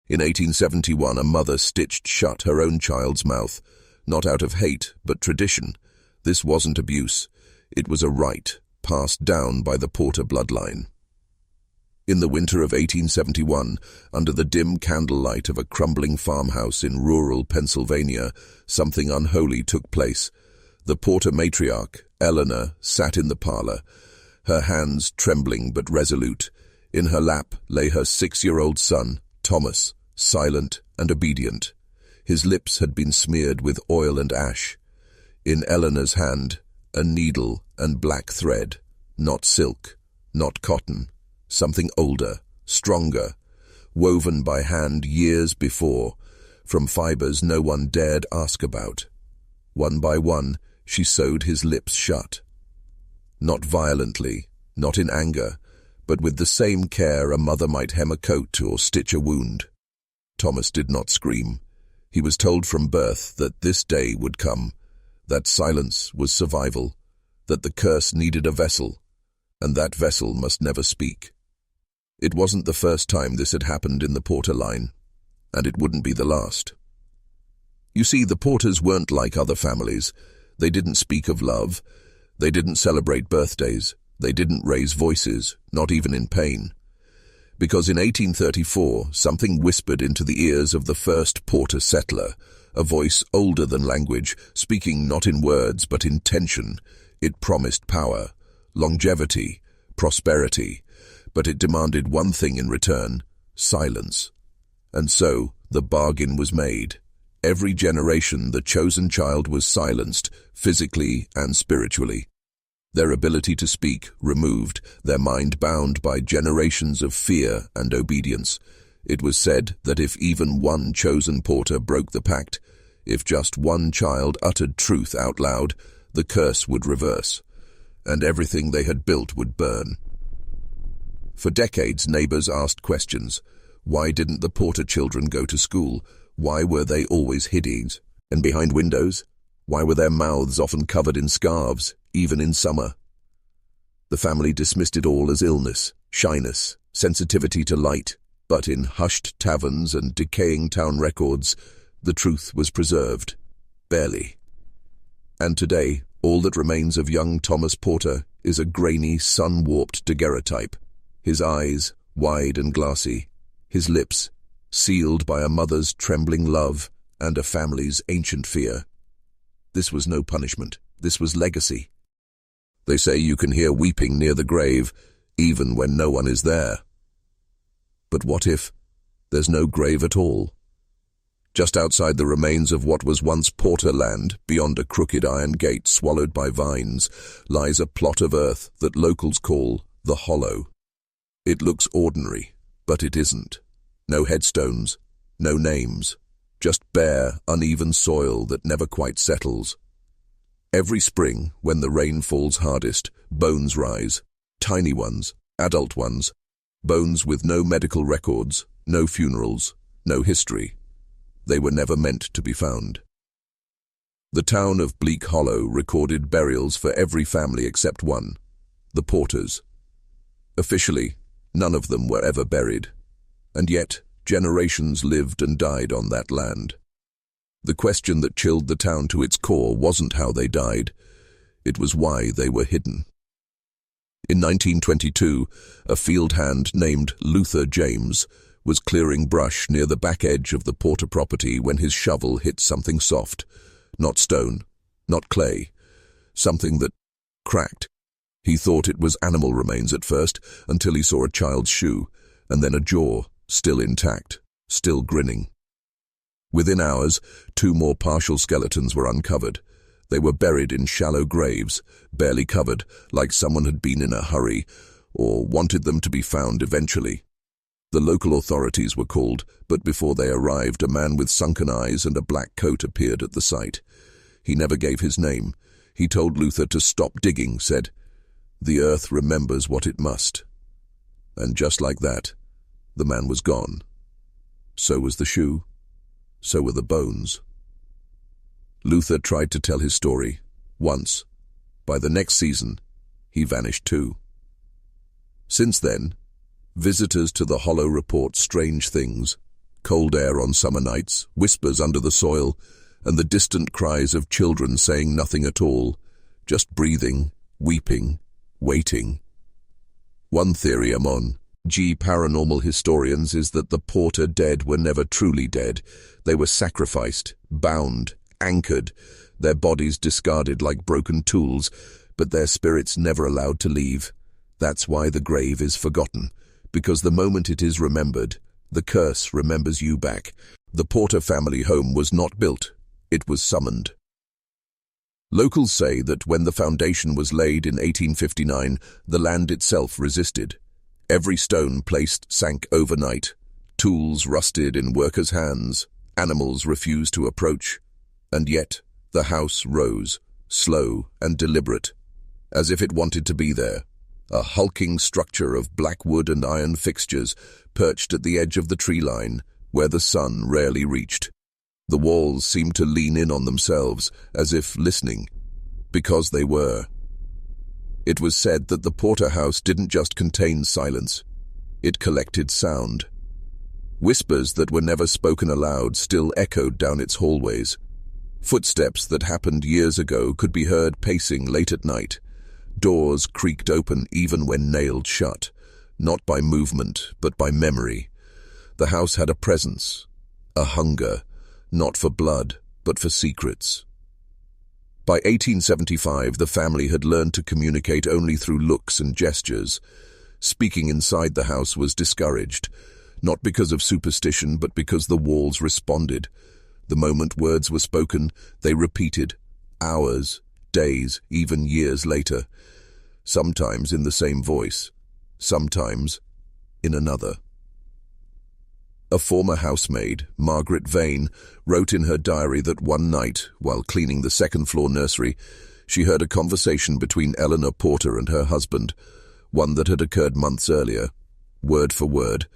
In 1871, a mother stitched shut her own child's mouth, not out of hate, but tradition. This wasn't abuse. It was a right, passed down by the Porter bloodline. In the winter of 1871, under the dim candlelight of a crumbling farmhouse in rural Pennsylvania, something unholy took place. The Porter matriarch, Eleanor, sat in the parlor, her hands trembling but resolute. In her lap lay her 6-year-old son, Thomas, silent and obedient. His lips had been smeared with oil and ash. In Eleanor's hand, a needle and black thread, not silk, not cotton, something older, stronger, woven by hand years before, from fibers no one dared ask about. One by one, she sewed his lips shut. Not violently, not in anger, but with the same care a mother might hem a coat or stitch a wound. Thomas did not scream. He was told from birth that this day would come, that silence was survival, that the curse needed a vessel, and that vessel must never speak. It wasn't the first time this had happened in the Porter line, and it wouldn't be the last. You see, the Porters weren't like other families. They didn't speak of love. They didn't celebrate birthdays. They didn't raise voices, not even in pain. Because in 1834, something whispered into the ears of the first Porter settler, a voice older than language, speaking not in words but in tension. It promised power, longevity, prosperity, but it demanded one thing in return: silence. And so, the bargain was made. Every generation, the chosen child was silenced, physically and spiritually. Their ability to speak removed, their mind bound by generations of fear and obedience. It was said that if even one chosen Porter broke the pact, if just one child uttered truth out loud, the curse would reverse, and everything they had built would burn. For decades, neighbors asked questions. Why didn't the Porter children go to school? Why were they always hidden and behind windows? Why were their mouths often covered in scarves, even in summer? The family dismissed it all as illness, shyness, sensitivity to light, but in hushed taverns and decaying town records, the truth was preserved. Barely. And today, all that remains of young Thomas Porter is a grainy, sun-warped daguerreotype. His eyes, wide and glassy, his lips, sealed by a mother's trembling love and a family's ancient fear. This was no punishment. This was legacy. They say you can hear weeping near the grave, even when no one is there. But what if there's no grave at all? Just outside the remains of what was once Porter land, beyond a crooked iron gate swallowed by vines, lies a plot of earth that locals call the Hollow. It looks ordinary, but it isn't. No headstones, no names. Just bare, uneven soil that never quite settles. Every spring, when the rain falls hardest, bones rise. Tiny ones, adult ones. Bones with no medical records, no funerals, no history. They were never meant to be found. The town of Bleak Hollow recorded burials for every family except one, the Porters. Officially, none of them were ever buried. And yet, generations lived and died on that land. The question that chilled the town to its core wasn't how they died. It was why they were hidden. In 1922, a field hand named Luther James was clearing brush near the back edge of the Porter property when his shovel hit something soft. Not stone, not clay. Something that cracked. He thought it was animal remains at first, until he saw a child's shoe, and then a jaw, still intact, still grinning. Within hours, 2 more partial skeletons were uncovered. They were buried in shallow graves, barely covered, like someone had been in a hurry, or wanted them to be found eventually. The local authorities were called, but before they arrived, a man with sunken eyes and a black coat appeared at the site. He never gave his name. He told Luther to stop digging, said, "The earth remembers what it must." And just like that, the man was gone. So was the shoe. So were the bones. Luther tried to tell his story, once. By the next season, he vanished too. Since then, visitors to the Hollow report strange things. cold air on summer nights, whispers under the soil, and the distant cries of children saying nothing at all, just breathing, weeping, waiting. One theory among paranormal historians is that the Porter dead were never truly dead. They were sacrificed, bound, anchored, their bodies discarded like broken tools, but their spirits never allowed to leave. That's why the grave is forgotten, because the moment it is remembered, the curse remembers you back. The Porter family home was not built, it was summoned. Locals say that when the foundation was laid in 1859, the land itself resisted. Every stone placed sank overnight. Tools rusted in workers' hands. Animals refused to approach. And yet, the house rose, slow and deliberate, as if it wanted to be there. A hulking structure of black wood and iron fixtures perched at the edge of the tree line, where the sun rarely reached. The walls seemed to lean in on themselves, as if listening, because they were. It was said that the Porter house didn't just contain silence, it collected sound. Whispers that were never spoken aloud still echoed down its hallways. Footsteps that happened years ago could be heard pacing late at night. Doors creaked open even when nailed shut, not by movement, but by memory. The house had a presence, a hunger, not for blood, but for secrets. By 1875, the family had learned to communicate only through looks and gestures. Speaking inside the house was discouraged, not because of superstition, but because the walls responded. The moment words were spoken, they repeated, hours, days, even years later, sometimes in the same voice, sometimes in another. A former housemaid, Margaret Vane, wrote in her diary that one night, while cleaning the second-floor nursery, she heard a conversation between Eleanor Porter and her husband, one that had occurred months earlier, word for word.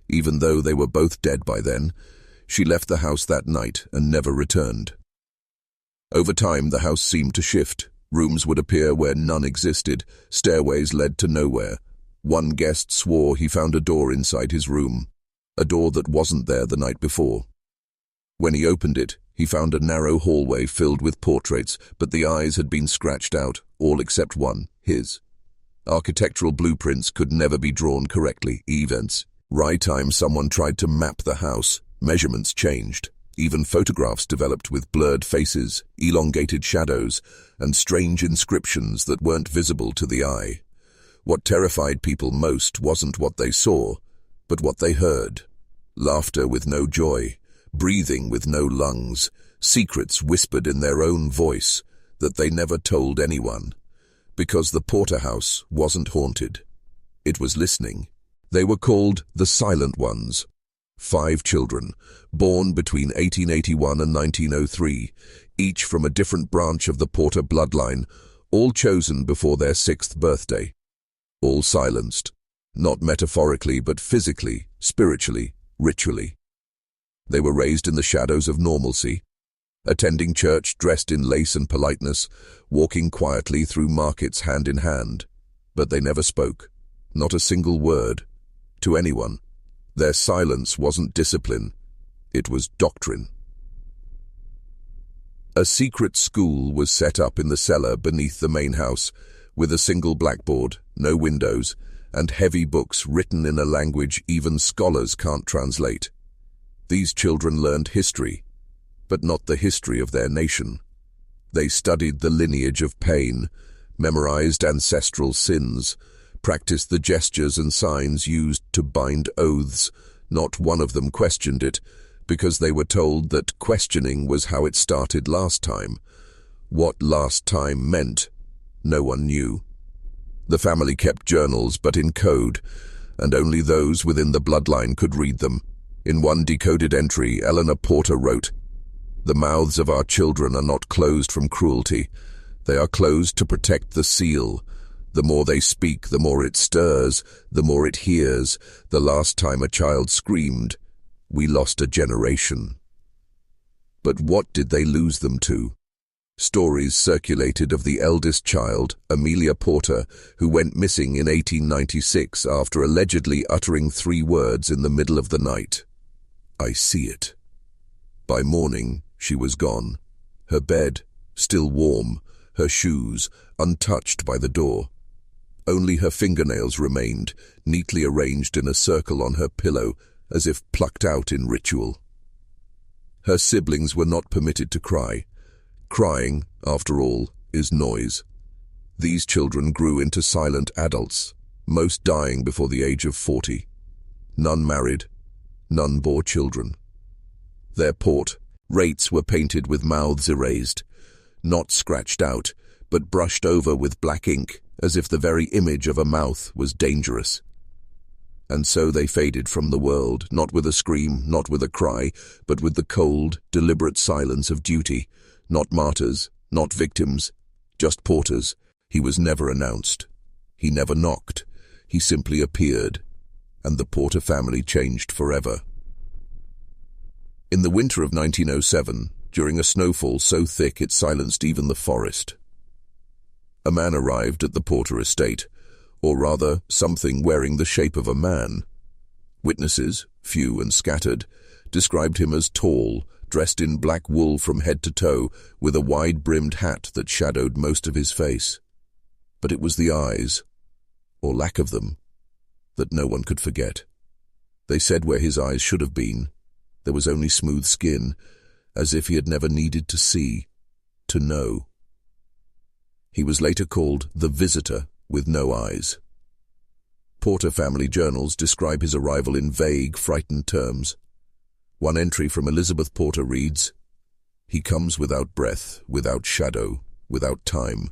Even though they were both dead by then, she left the house that night and never returned. Over time, the house seemed to shift. Rooms would appear where none existed. Stairways led to nowhere. One guest swore he found a door inside his room, a door that wasn't there the night before. When he opened it, he found a narrow hallway filled with portraits, but the eyes had been scratched out, all except one, his. Architectural blueprints could never be drawn correctly. Right time someone tried to map the house, measurements changed. Even photographs developed with blurred faces, elongated shadows, and strange inscriptions that weren't visible to the eye. What terrified people most wasn't what they saw, but what they heard. Laughter with no joy, breathing with no lungs, secrets whispered in their own voice that they never told anyone. Because the Porter house wasn't haunted. It was listening. They were called the Silent Ones. 5 children, born between 1881 and 1903, each from a different branch of the Porter bloodline, all chosen before their 6th birthday. All silenced, not metaphorically but physically, spiritually, ritually. They were raised in the shadows of normalcy, attending church dressed in lace and politeness, walking quietly through markets hand in hand. But they never spoke, not a single word, to anyone. Their silence wasn't discipline, it was doctrine. A secret school was set up in the cellar beneath the main house, with a single blackboard, no windows, and heavy books written in a language even scholars can't translate. These children learned history, but not the history of their nation. They studied the lineage of pain, memorized ancestral sins, practiced the gestures and signs used to bind oaths. Not one of them questioned it, because they were told that questioning was how it started last time. What last time meant, no one knew. The family kept journals, but in code, and only those within the bloodline could read them. In one decoded entry, Eleanor Porter wrote, "The mouths of our children are not closed from cruelty. They are closed to protect the seal. The more they speak, the more it stirs, the more it hears. The last time a child screamed, we lost a generation." But what did they lose them to? Stories circulated of the eldest child, Amelia Porter, who went missing in 1896 after allegedly uttering 3 words in the middle of the night. I see it. By morning, she was gone. Her bed, still warm, her shoes, untouched by the door. Only her fingernails remained, neatly arranged in a circle on her pillow, as if plucked out in ritual. Her siblings were not permitted to cry. Crying, after all, is noise. These children grew into silent adults, most dying before the age of 40. None married, none bore children. Their rates were painted with mouths erased, not scratched out, but brushed over with black ink, as if the very image of a mouth was dangerous. And so they faded from the world, not with a scream, not with a cry, but with the cold, deliberate silence of duty. Not martyrs, not victims, just porters. He was never announced. He never knocked. He simply appeared, and the Porter family changed forever. In the winter of 1907, during a snowfall so thick it silenced even the forest, a man arrived at the Porter estate, or rather, something wearing the shape of a man. Witnesses, few and scattered, described him as tall, dressed in black wool from head to toe, with a wide-brimmed hat that shadowed most of his face. But it was the eyes, or lack of them, that no one could forget. They said where his eyes should have been, there was only smooth skin, as if he had never needed to see, to know. He was later called the Visitor with no eyes. Porter family journals describe his arrival in vague, frightened terms. One entry from Elizabeth Porter reads, "He comes without breath, without shadow, without time.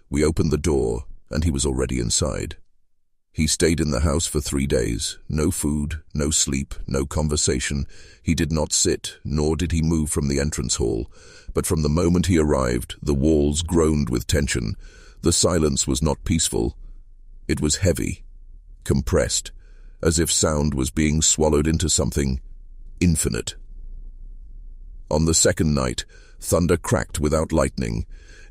We opened the door, and he was already inside. He stayed in the house for 3 days. No food, no sleep, no conversation. He did not sit, nor did he move from the entrance hall. But from the moment he arrived, the walls groaned with tension. The silence was not peaceful. It was heavy, compressed, as if sound was being swallowed into something infinite. On the second night, thunder cracked without lightning.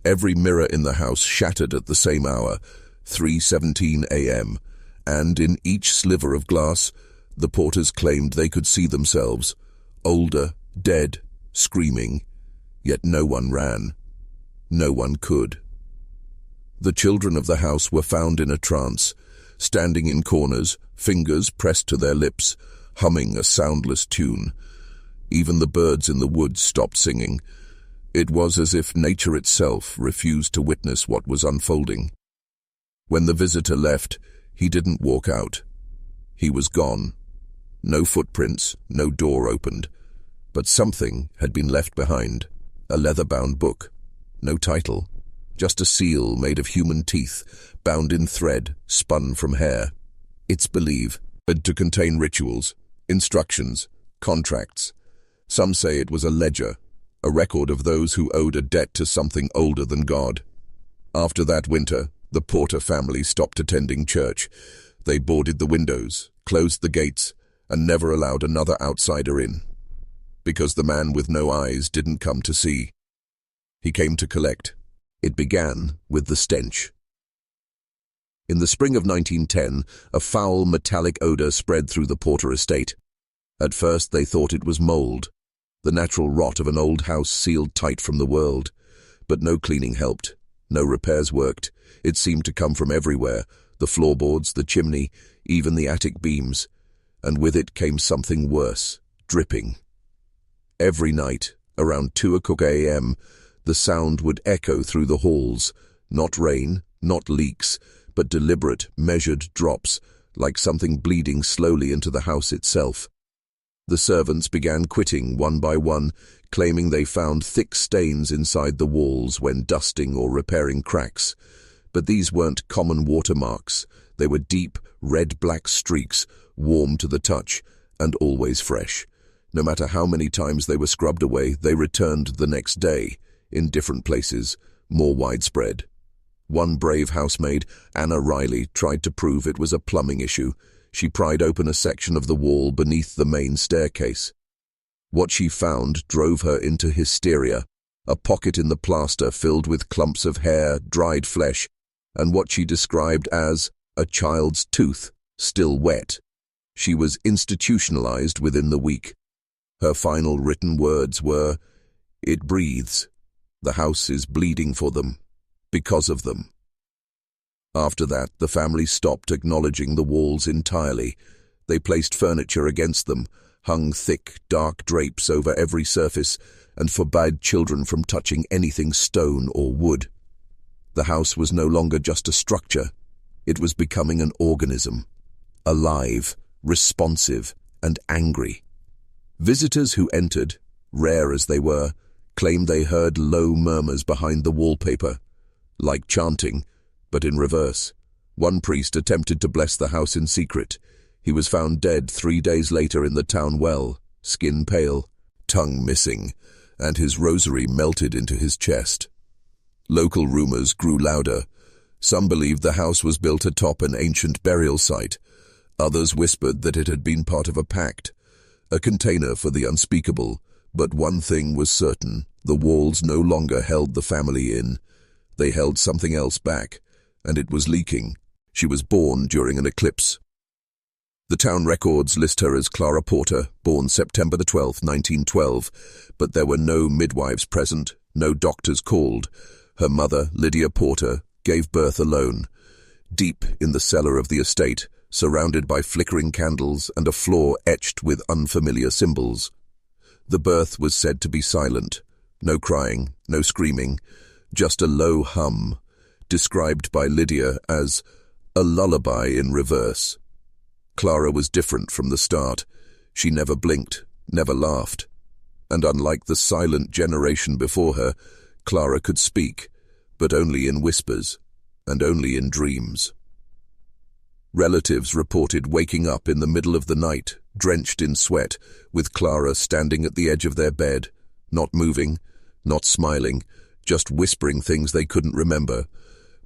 Every mirror in the house shattered at the same hour, 3:17 a.m., and in each sliver of glass, the Porters claimed they could see themselves, older, dead, screaming, yet no one ran. No one could. The children of the house were found in a trance, standing in corners, fingers pressed to their lips, humming a soundless tune. Even the birds in the woods stopped singing. It was as if nature itself refused to witness what was unfolding. When the visitor left, he didn't walk out. He was gone. No footprints, no door opened. But something had been left behind. A leather-bound book. No title. Just a seal made of human teeth, bound in thread, spun from hair. It's believed to contain rituals, instructions, contracts. Some say it was a ledger, a record of those who owed a debt to something older than God. After that winter, the Porter family stopped attending church. They boarded the windows, closed the gates, and never allowed another outsider in. Because the man with no eyes didn't come to see. He came to collect. It began with the stench. In the spring of 1910, a foul metallic odor spread through the Porter estate. At first they thought it was mold, the natural rot of an old house sealed tight from the world. But no cleaning helped. No repairs worked. It seemed to come from everywhere, the floorboards, the chimney, even the attic beams. And with it came something worse, dripping. Every night, around 2:00 a.m., the sound would echo through the halls. Not rain, not leaks, but deliberate, measured drops, like something bleeding slowly into the house itself. The servants began quitting one by one, claiming they found thick stains inside the walls when dusting or repairing cracks. But these weren't common watermarks. They were deep, red-black streaks, warm to the touch, and always fresh. No matter how many times they were scrubbed away, they returned the next day, in different places, more widespread. One brave housemaid, Anna Riley, tried to prove it was a plumbing issue. She pried open a section of the wall beneath the main staircase. What she found drove her into hysteria, a pocket in the plaster filled with clumps of hair, dried flesh, and what she described as a child's tooth, still wet. She was institutionalized within the week. Her final written words were, "It breathes. The house is bleeding for them, because of them." After that, the family stopped acknowledging the walls entirely. They placed furniture against them, hung thick, dark drapes over every surface, and forbade children from touching anything stone or wood. The house was no longer just a structure. It was becoming an organism, alive, responsive, and angry. Visitors who entered, rare as they were, claimed they heard low murmurs behind the wallpaper, like chanting, but in reverse. One priest attempted to bless the house in secret. He was found dead 3 days later in the town well, skin pale, tongue missing, and his rosary melted into his chest. Local rumors grew louder. Some believed the house was built atop an ancient burial site. Others whispered that it had been part of a pact, a container for the unspeakable. But one thing was certain: the walls no longer held the family in. They held something else back, and it was leaking. She was born during an eclipse. The town records list her as Clara Porter, born September 12, 1912, but there were no midwives present, no doctors called. Her mother, Lydia Porter, gave birth alone, deep in the cellar of the estate, surrounded by flickering candles and a floor etched with unfamiliar symbols. The birth was said to be silent. No crying, no screaming, just a low hum, described by Lydia as a lullaby in reverse. Clara was different from the start. She never blinked, never laughed. And unlike the silent generation before her, Clara could speak, but only in whispers, and only in dreams. Relatives reported waking up in the middle of the night, drenched in sweat, with Clara standing at the edge of their bed, not moving, not smiling, just whispering things they couldn't remember,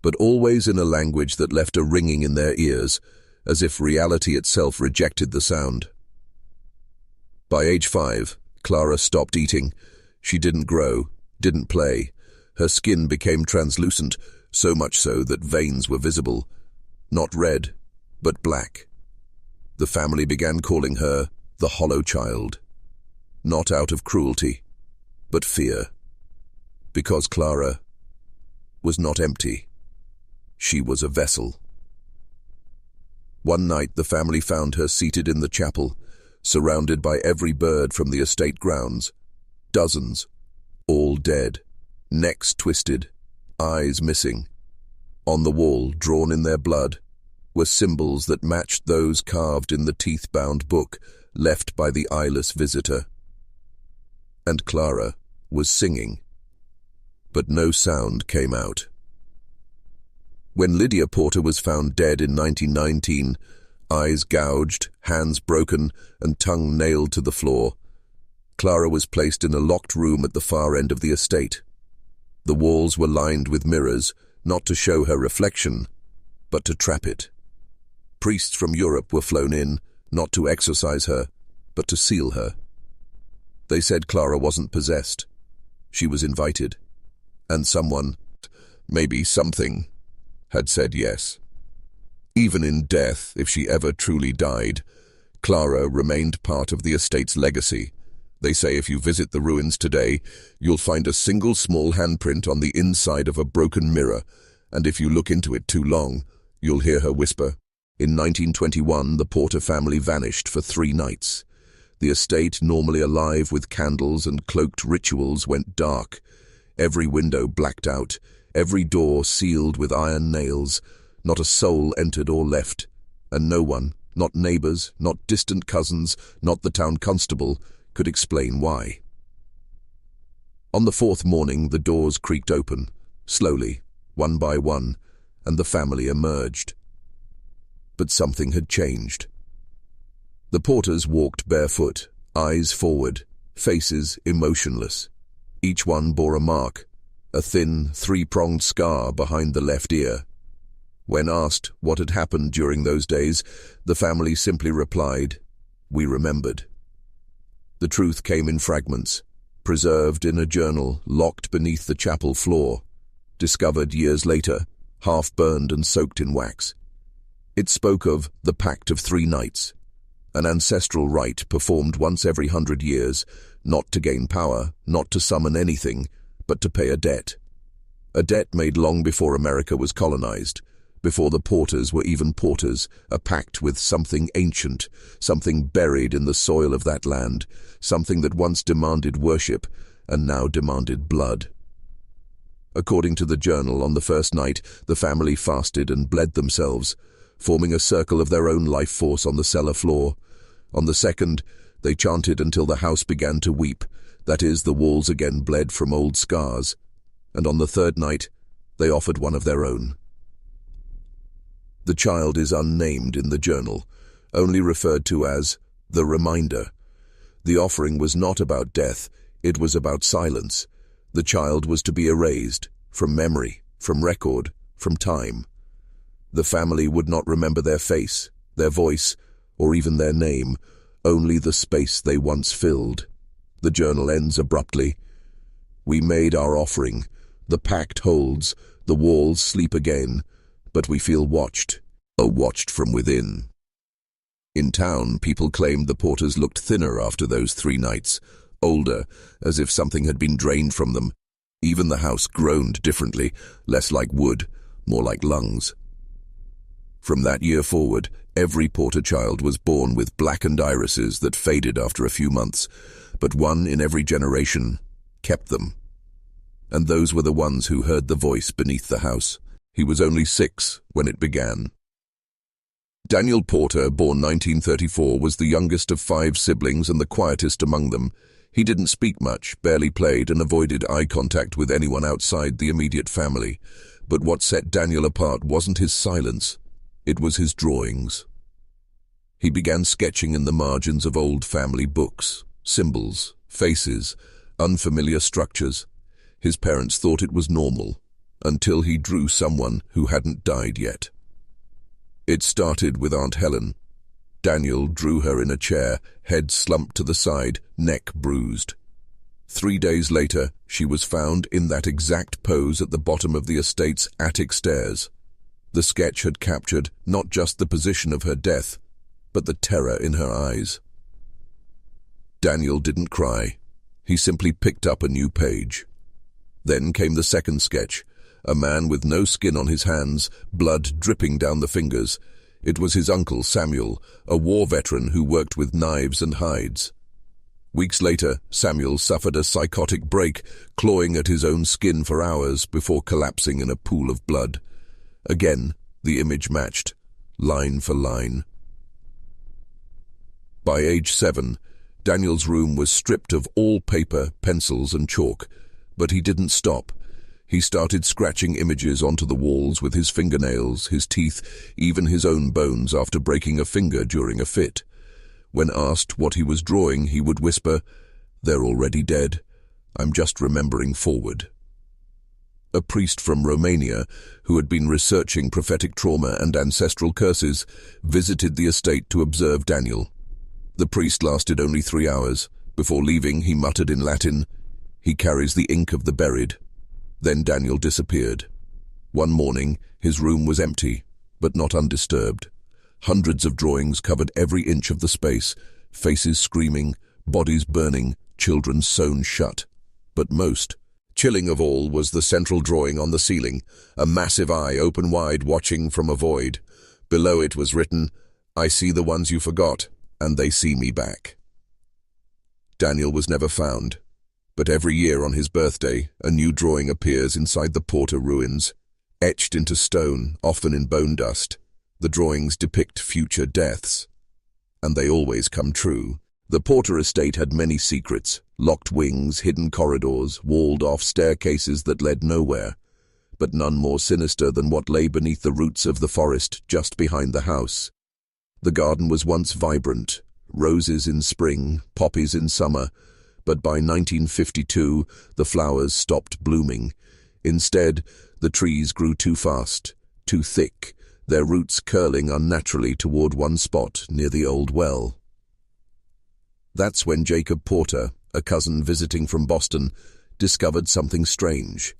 but always in a language that left a ringing in their ears, as if reality itself rejected the sound. By age 5, Clara stopped eating. She didn't grow, didn't play. Her skin became translucent, so much so that veins were visible. Not red, but black. The family began calling her the Hollow Child. Not out of cruelty, but fear. Because Clara was not empty. She was a vessel. One night the family found her seated in the chapel, surrounded by every bird from the estate grounds. Dozens, all dead, necks twisted, eyes missing. On the wall, drawn in their blood, were symbols that matched those carved in the teeth-bound book left by the eyeless visitor. And Clara was singing, but no sound came out. When Lydia Porter was found dead in 1919, eyes gouged, hands broken, and tongue nailed to the floor, Clara was placed in a locked room at the far end of the estate. The walls were lined with mirrors, not to show her reflection, but to trap it. Priests from Europe were flown in, not to exorcise her, but to seal her. They said Clara wasn't possessed. She was invited. And someone, maybe something, had said yes. Even in death, if she ever truly died, Clara remained part of the estate's legacy. They say if you visit the ruins today, you'll find a single small handprint on the inside of a broken mirror, and if you look into it too long, you'll hear her whisper. In 1921, the Porter family vanished for 3 nights. The estate, normally alive with candles and cloaked rituals, went dark. Every window blacked out, every door sealed with iron nails. Not a soul entered or left, and no one, not neighbors, not distant cousins, not the town constable, could explain why. On the 4th morning, the doors creaked open, slowly, one by one, and the family emerged. But something had changed. The Porters walked barefoot, eyes forward, faces emotionless. Each one bore a mark, a thin, 3-pronged scar behind the left ear. When asked what had happened during those days, the family simply replied, "We remembered." The truth came in fragments, preserved in a journal locked beneath the chapel floor, discovered years later, half burned and soaked in wax. It spoke of the Pact of 3 Nights, an ancestral rite performed once every 100 years, not to gain power, not to summon anything, but to pay a debt. A debt made long before America was colonized, before the porters were even porters, a pact with something ancient, something buried in the soil of that land, something that once demanded worship and now demanded blood. According to the journal, on the first night, the family fasted and bled themselves, forming a circle of their own life force on the cellar floor. On the second, they chanted until the house began to weep, that is, the walls again bled from old scars. And on the third night, they offered one of their own. The child is unnamed in the journal, only referred to as the reminder. The offering was not about death, it was about silence. The child was to be erased, from memory, from record, from time. The family would not remember their face, their voice, or even their name, only the space they once filled. The journal ends abruptly. We made our offering. The pact holds, the walls sleep again, but we feel watched, watched from within. In town, people claimed the porters looked thinner after those 3 nights, older, as if something had been drained from them. Even the house groaned differently, less like wood, more like lungs. From that year forward, every porter child was born with blackened irises that faded after a few months, but one in every generation kept them. And those were the ones who heard the voice beneath the house. He was only 6 when it began. Daniel Porter, born 1934, was the youngest of 5 siblings and the quietest among them. He didn't speak much, barely played, and avoided eye contact with anyone outside the immediate family. But what set Daniel apart wasn't his silence, it was his drawings. He began sketching in the margins of old family books, symbols, faces, unfamiliar structures. His parents thought it was normal, until he drew someone who hadn't died yet. It started with Aunt Helen. Daniel drew her in a chair, head slumped to the side, neck bruised. 3 days later, she was found in that exact pose at the bottom of the estate's attic stairs. The sketch had captured not just the position of her death, but the terror in her eyes. Daniel didn't cry. He simply picked up a new page. Then came the second sketch, a man with no skin on his hands, blood dripping down the fingers. It was his uncle, Samuel, a war veteran who worked with knives and hides. Weeks later, Samuel suffered a psychotic break, clawing at his own skin for hours before collapsing in a pool of blood. Again, the image matched, line for line. By age 7, Daniel's room was stripped of all paper, pencils, and chalk, but he didn't stop. He started scratching images onto the walls with his fingernails, his teeth, even his own bones after breaking a finger during a fit. When asked what he was drawing, he would whisper, "They're already dead. I'm just remembering forward." A priest from Romania, who had been researching prophetic trauma and ancestral curses, visited the estate to observe Daniel. The priest lasted only 3 hours. Before leaving, he muttered in Latin, "He carries the ink of the buried." Then Daniel disappeared. One morning, his room was empty, but not undisturbed. Hundreds of drawings covered every inch of the space, faces screaming, bodies burning, children sewn shut. But most, chilling of all, was the central drawing on the ceiling, a massive eye open wide watching from a void. Below it was written, "I see the ones you forgot, and they see me back." Daniel was never found, but every year on his birthday, a new drawing appears inside the Porter ruins, etched into stone, often in bone dust. The drawings depict future deaths, and they always come true. The Porter estate had many secrets, locked wings, hidden corridors, walled-off staircases that led nowhere, but none more sinister than what lay beneath the roots of the forest just behind the house. The garden was once vibrant, roses in spring, poppies in summer, but by 1952 the flowers stopped blooming. Instead, the trees grew too fast, too thick, their roots curling unnaturally toward one spot near the old well. That's when Jacob Porter, a cousin visiting from Boston, discovered something strange.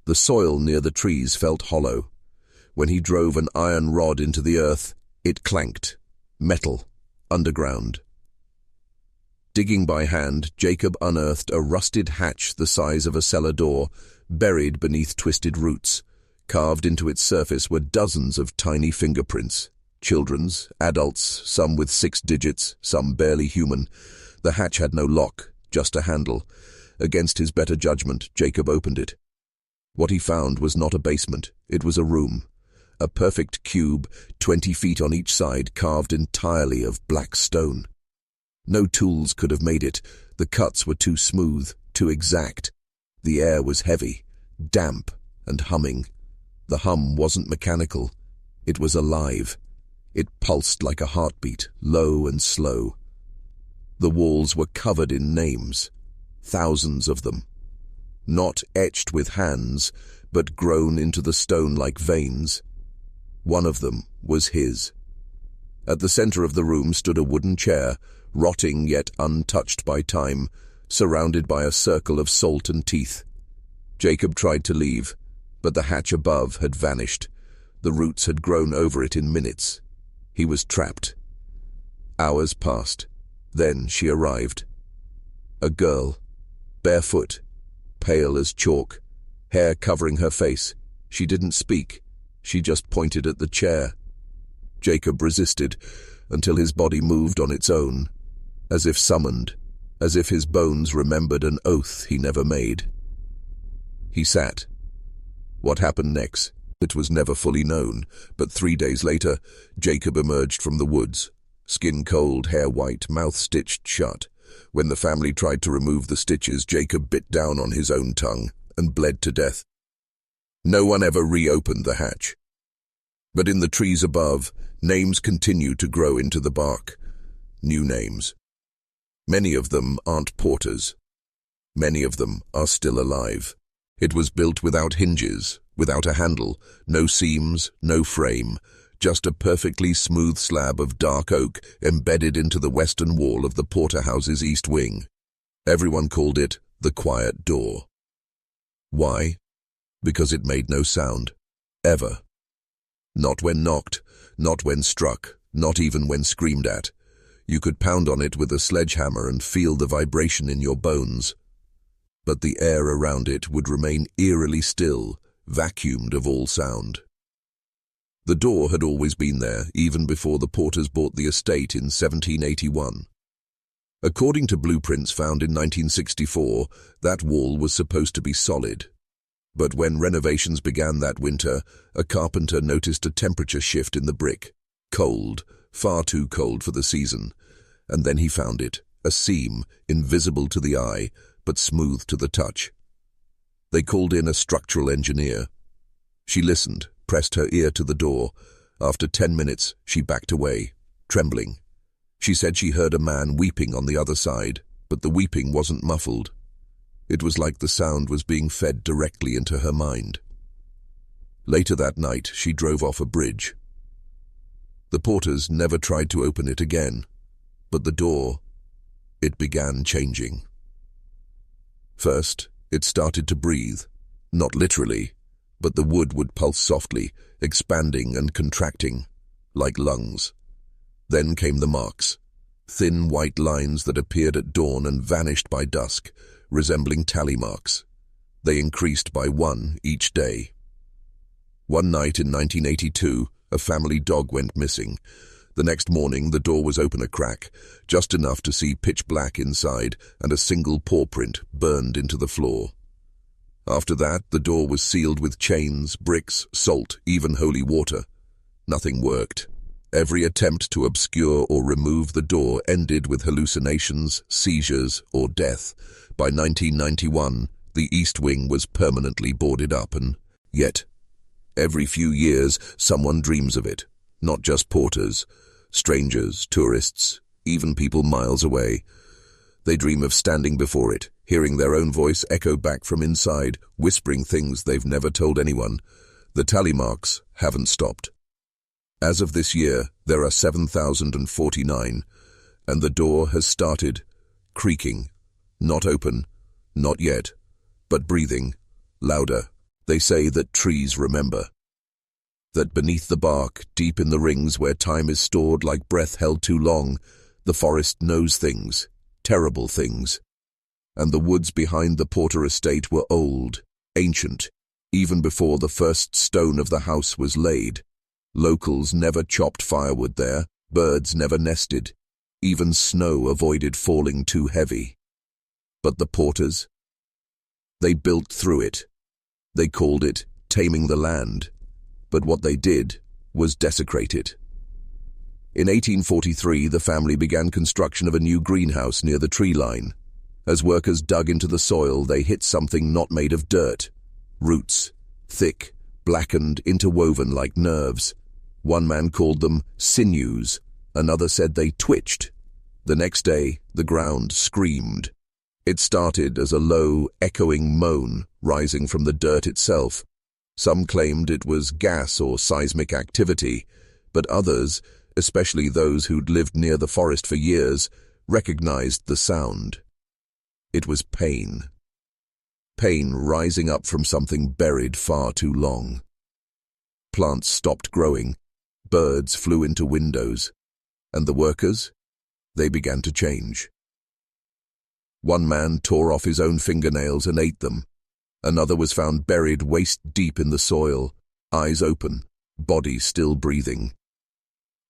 The soil near the trees felt hollow. When he drove an iron rod into the earth, it clanked. Metal. underground. Digging by hand, Jacob unearthed a rusted hatch the size of a cellar door, buried beneath twisted roots. Carved into its surface were dozens of tiny fingerprints. Children's, adults, some with 6 digits, some barely human. The hatch had no lock, just a handle. Against his better judgment, Jacob opened it. What he found was not a basement, it was a room. A perfect cube, 20 feet on each side, carved entirely of black stone. No tools could have made it. The cuts were too smooth, too exact. The air was heavy, damp, and humming. The hum wasn't mechanical. It was alive. It pulsed like a heartbeat, low and slow. The walls were covered in names, thousands of them. Not etched with hands, but grown into the stone like veins. One of them was his. At the center of the room stood a wooden chair, rotting yet untouched by time, surrounded by a circle of salt and teeth. Jacob tried to leave, but the hatch above had vanished. The roots had grown over it in minutes. He was trapped. Hours passed. Then she arrived. A girl, barefoot, pale as chalk, hair covering her face. She didn't speak. She just pointed at the chair. Jacob resisted until his body moved on its own, as if summoned, as if his bones remembered an oath he never made. He sat. What happened next? It was never fully known, but 3 days later, Jacob emerged from the woods, skin cold, hair white, mouth stitched shut. When the family tried to remove the stitches, Jacob bit down on his own tongue and bled to death. No one ever reopened the hatch. But in the trees above, names continue to grow into the bark. New names. Many of them aren't porters. Many of them are still alive. It was built without hinges, without a handle, no seams, no frame, just a perfectly smooth slab of dark oak embedded into the western wall of the porterhouse's east wing. Everyone called it the Quiet Door. Why? Because it made no sound. Ever. Not when knocked, not when struck, not even when screamed at. You could pound on it with a sledgehammer and feel the vibration in your bones. But the air around it would remain eerily still, vacuumed of all sound. The door had always been there, even before the Porters bought the estate in 1781. According to blueprints found in 1964, that wall was supposed to be solid. But when renovations began that winter, a carpenter noticed a temperature shift in the brick. Cold, far too cold for the season. And then he found it, a seam, invisible to the eye, but smooth to the touch. They called in a structural engineer. She listened, pressed her ear to the door. After 10 minutes, she backed away, trembling. She said she heard a man weeping on the other side, but the weeping wasn't muffled. It was like the sound was being fed directly into her mind. Later that night, she drove off a bridge. The Porters never tried to open it again, but the door, it began changing. First, it started to breathe, not literally, but the wood would pulse softly, expanding and contracting, like lungs. Then came the marks, thin white lines that appeared at dawn and vanished by dusk, resembling tally marks. They increased by 1 each day. One night in 1982, a family dog went missing. The next morning, the door was open a crack, just enough to see pitch black inside and a single paw print burned into the floor. After that, the door was sealed with chains, bricks, salt, even holy water. Nothing worked. Every attempt to obscure or remove the door ended with hallucinations, seizures, or death. By 1991, the East Wing was permanently boarded up, and yet, every few years, someone dreams of it. Not just porters, strangers, tourists, even people miles away. They dream of standing before it, hearing their own voice echo back from inside, whispering things they've never told anyone. The tally marks haven't stopped. As of this year, there are 7,049, and the door has started creaking. Not open, not yet, but breathing, louder. They say that trees remember. That beneath the bark, deep in the rings where time is stored like breath held too long, The forest knows things, terrible things. And the woods behind the Porter estate were old, ancient, even before the first stone of the house was laid. Locals never chopped firewood there, birds never nested, even snow avoided falling too heavy. But the Porters? They built through it. They called it taming the land, but what they did was desecrate it. In 1843, the family began construction of a new greenhouse near the tree line. As workers dug into the soil, they hit something not made of dirt. Roots, thick, blackened, interwoven like nerves. One man called them sinews, another said they twitched. The next day, the ground screamed. It started as a low, echoing moan rising from the dirt itself. Some claimed it was gas or seismic activity, but others, especially those who'd lived near the forest for years, recognized the sound. It was pain. Pain rising up from something buried far too long. Plants stopped growing, birds flew into windows, and the workers? They began to change. One man tore off his own fingernails and ate them. Another was found buried waist-deep in the soil, eyes open, body still breathing.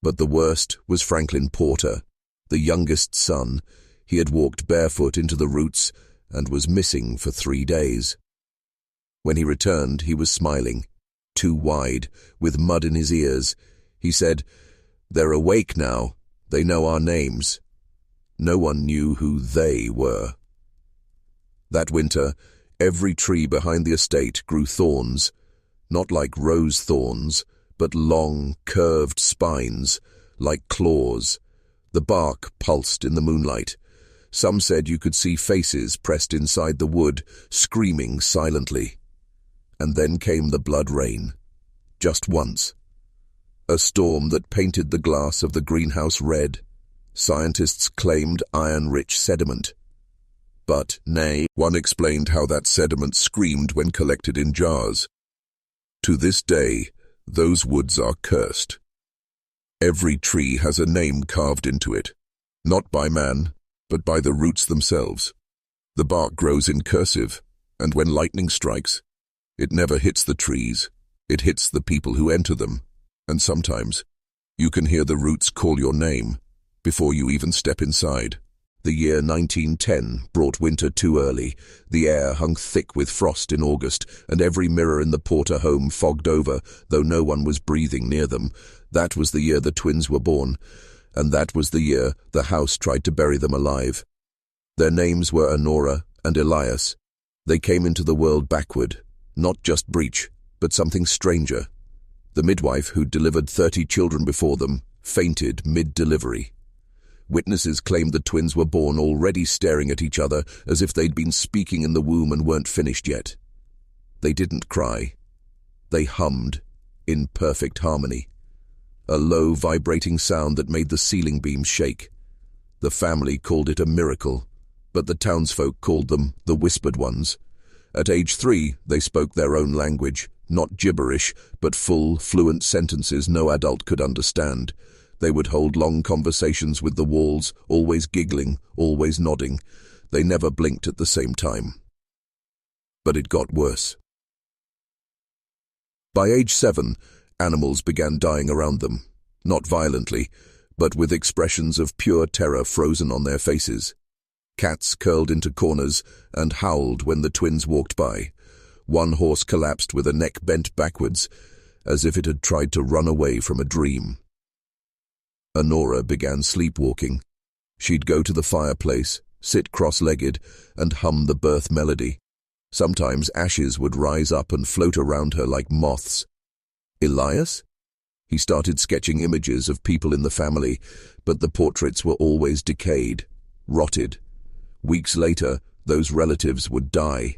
But the worst was Franklin Porter, the youngest son. He had walked barefoot into the roots and was missing for 3 days. When he returned, he was smiling, too wide, with mud in his ears. He said, "They're awake now. They know our names." No one knew who they were. That winter, every tree behind the estate grew thorns, not like rose thorns, but long, curved spines, like claws. The bark pulsed in the moonlight. Some said you could see faces pressed inside the wood, screaming silently. And then came the blood rain. Just once. A storm that painted the glass of the greenhouse red. Scientists claimed iron-rich sediment. But, nay, one explained how that sediment screamed when collected in jars. To this day, those woods are cursed. Every tree has a name carved into it, not by man, but by the roots themselves. The bark grows in cursive, and when lightning strikes, it never hits the trees, it hits the people who enter them, and sometimes you can hear the roots call your name before you even step inside. The year 1910 brought winter too early. The air hung thick with frost in August, and every mirror in the Porter home fogged over, though no one was breathing near them. That was the year the twins were born, and that was the year the house tried to bury them alive. Their names were Honora and Elias. They came into the world backward, not just breech, but something stranger. The midwife, who'd delivered 30 children before them, fainted mid-delivery. Witnesses claimed the twins were born already staring at each other as if they'd been speaking in the womb and weren't finished yet. They didn't cry. They hummed, in perfect harmony. A low, vibrating sound that made the ceiling beams shake. The family called it a miracle, but the townsfolk called them the Whispered Ones. At age 3, they spoke their own language, not gibberish, but full, fluent sentences no adult could understand. They would hold long conversations with the walls, always giggling, always nodding. They never blinked at the same time. But it got worse. By age 7, animals began dying around them, not violently, but with expressions of pure terror frozen on their faces. Cats curled into corners and howled when the twins walked by. One horse collapsed with a neck bent backwards, as if it had tried to run away from a dream. Honora began sleepwalking. She'd go to the fireplace, sit cross-legged, and hum the birth melody. Sometimes ashes would rise up and float around her like moths. Elias? He started sketching images of people in the family, but the portraits were always decayed, rotted. Weeks later, those relatives would die.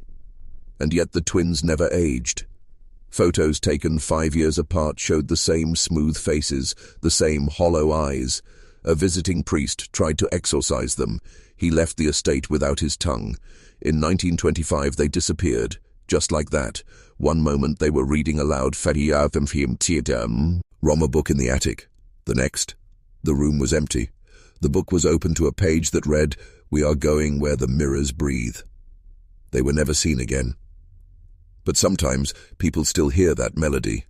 And yet the twins never aged. Photos taken 5 years apart showed the same smooth faces, the same hollow eyes. A visiting priest tried to exorcise them. He left the estate without his tongue. In 1925 they disappeared, just like that. One moment they were reading aloud Roma book in the attic. The next, the room was empty. The book was open to a page that read, "We are going where the mirrors breathe." They were never seen again. But sometimes people still hear that melody,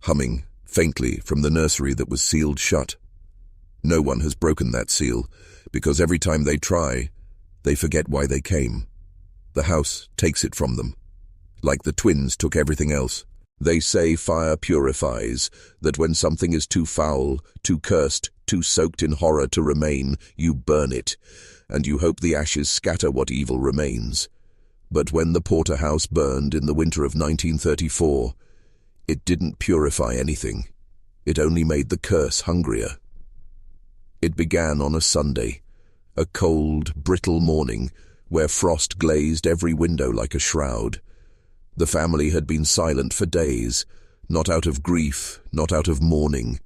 humming faintly from the nursery that was sealed shut. No one has broken that seal, because every time they try, they forget why they came. The house takes it from them, like the twins took everything else. They say fire purifies, that when something is too foul, too cursed, too soaked in horror to remain, you burn it, and you hope the ashes scatter what evil remains. But when the porterhouse burned in the winter of 1934, it didn't purify anything. It only made the curse hungrier. It began on a Sunday, a cold, brittle morning where frost glazed every window like a shroud. The family had been silent for days, not out of grief, not out of mourning.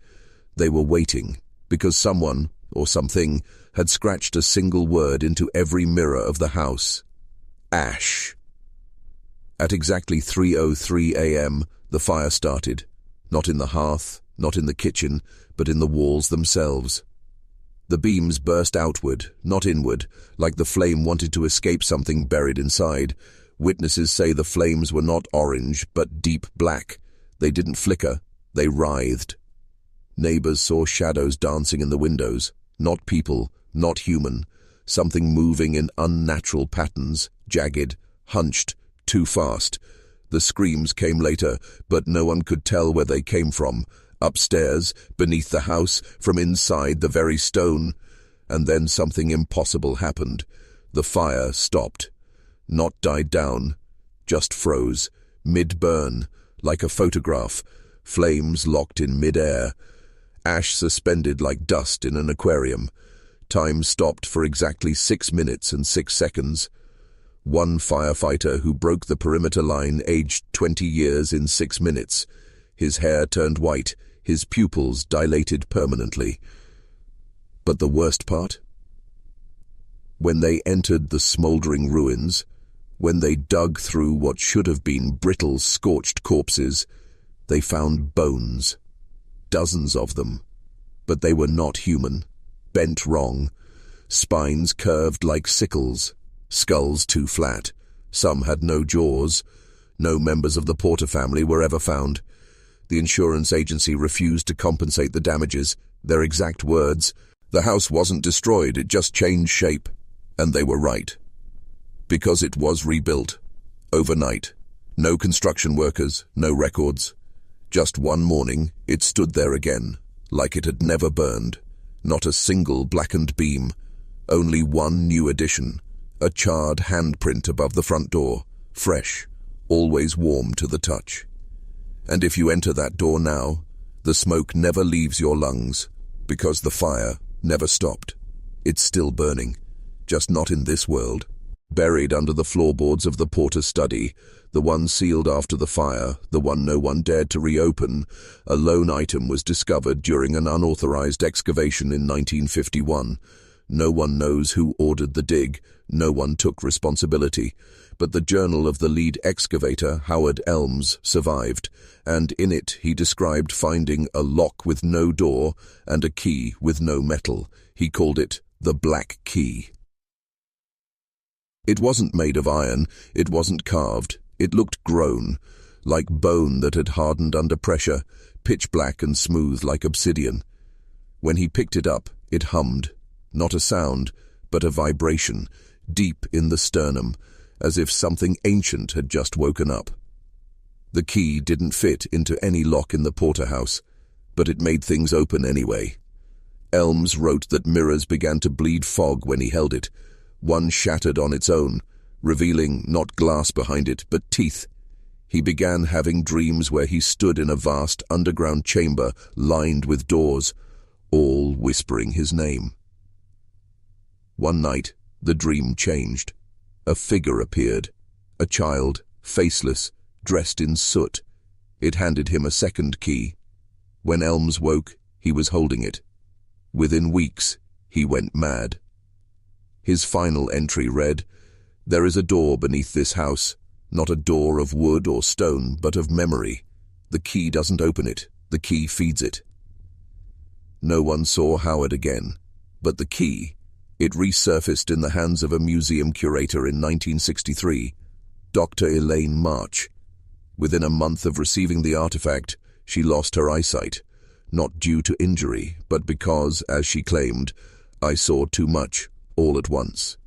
They were waiting, because someone, or something, had scratched a single word into every mirror of the house. Ash. At exactly 3:03 a.m., the fire started, not in the hearth, not in the kitchen, but in the walls themselves. The beams burst outward, not inward, like the flame wanted to escape something buried inside. Witnesses say the flames were not orange, but deep black. They didn't flicker, they writhed. Neighbors saw shadows dancing in the windows, not people, not human, something moving in unnatural patterns, jagged, hunched, too fast. The screams came later, but no one could tell where they came from. Upstairs, beneath the house, from inside the very stone. And then something impossible happened. The fire stopped. Not died down, just froze, mid-burn, like a photograph, flames locked in mid-air, ash suspended like dust in an aquarium. Time stopped for exactly 6 minutes and 6 seconds. One firefighter who broke the perimeter line aged 20 years in 6 minutes. His hair turned white, his pupils dilated permanently. But the worst part? When they entered the smoldering ruins, when they dug through what should have been brittle, scorched corpses, they found bones. Dozens of them. But they were not human. Bent wrong. Spines curved like sickles. Skulls too flat. Some had no jaws. No members of the Porter family were ever found. The insurance agency refused to compensate the damages. Their exact words, "The house wasn't destroyed, it just changed shape." And they were right. Because it was rebuilt. Overnight. No construction workers, no records. Just one morning, it stood there again, like it had never burned. Not a single blackened beam. Only one new addition. A charred handprint above the front door. Fresh. Always warm to the touch. And if you enter that door now, the smoke never leaves your lungs, because the fire never stopped. It's still burning. Just not in this world. Buried under the floorboards of the Porter study, the one sealed after the fire, the one no one dared to reopen, a lone item was discovered during an unauthorized excavation in 1951. No one knows who ordered the dig, no one took responsibility, but the journal of the lead excavator, Howard Elms, survived, and in it he described finding a lock with no door and a key with no metal. He called it the Black Key. It wasn't made of iron, it wasn't carved, it looked grown, like bone that had hardened under pressure, pitch black and smooth like obsidian. When he picked it up, it hummed, not a sound, but a vibration, deep in the sternum, as if something ancient had just woken up. The key didn't fit into any lock in the porterhouse, but it made things open anyway. Elms wrote that mirrors began to bleed fog when he held it. One shattered on its own, revealing not glass behind it, but teeth. He began having dreams where he stood in a vast underground chamber lined with doors, all whispering his name. One night, the dream changed. A figure appeared, a child, faceless, dressed in soot. It handed him a second key. When Elms woke, he was holding it. Within weeks, he went mad. His final entry read, "There is a door beneath this house, not a door of wood or stone, but of memory. The key doesn't open it, the key feeds it." No one saw Howard again. But the key, it resurfaced in the hands of a museum curator in 1963, Dr. Elaine March. Within a month of receiving the artifact, she lost her eyesight, not due to injury, but because, as she claimed, "I saw too much, all at once."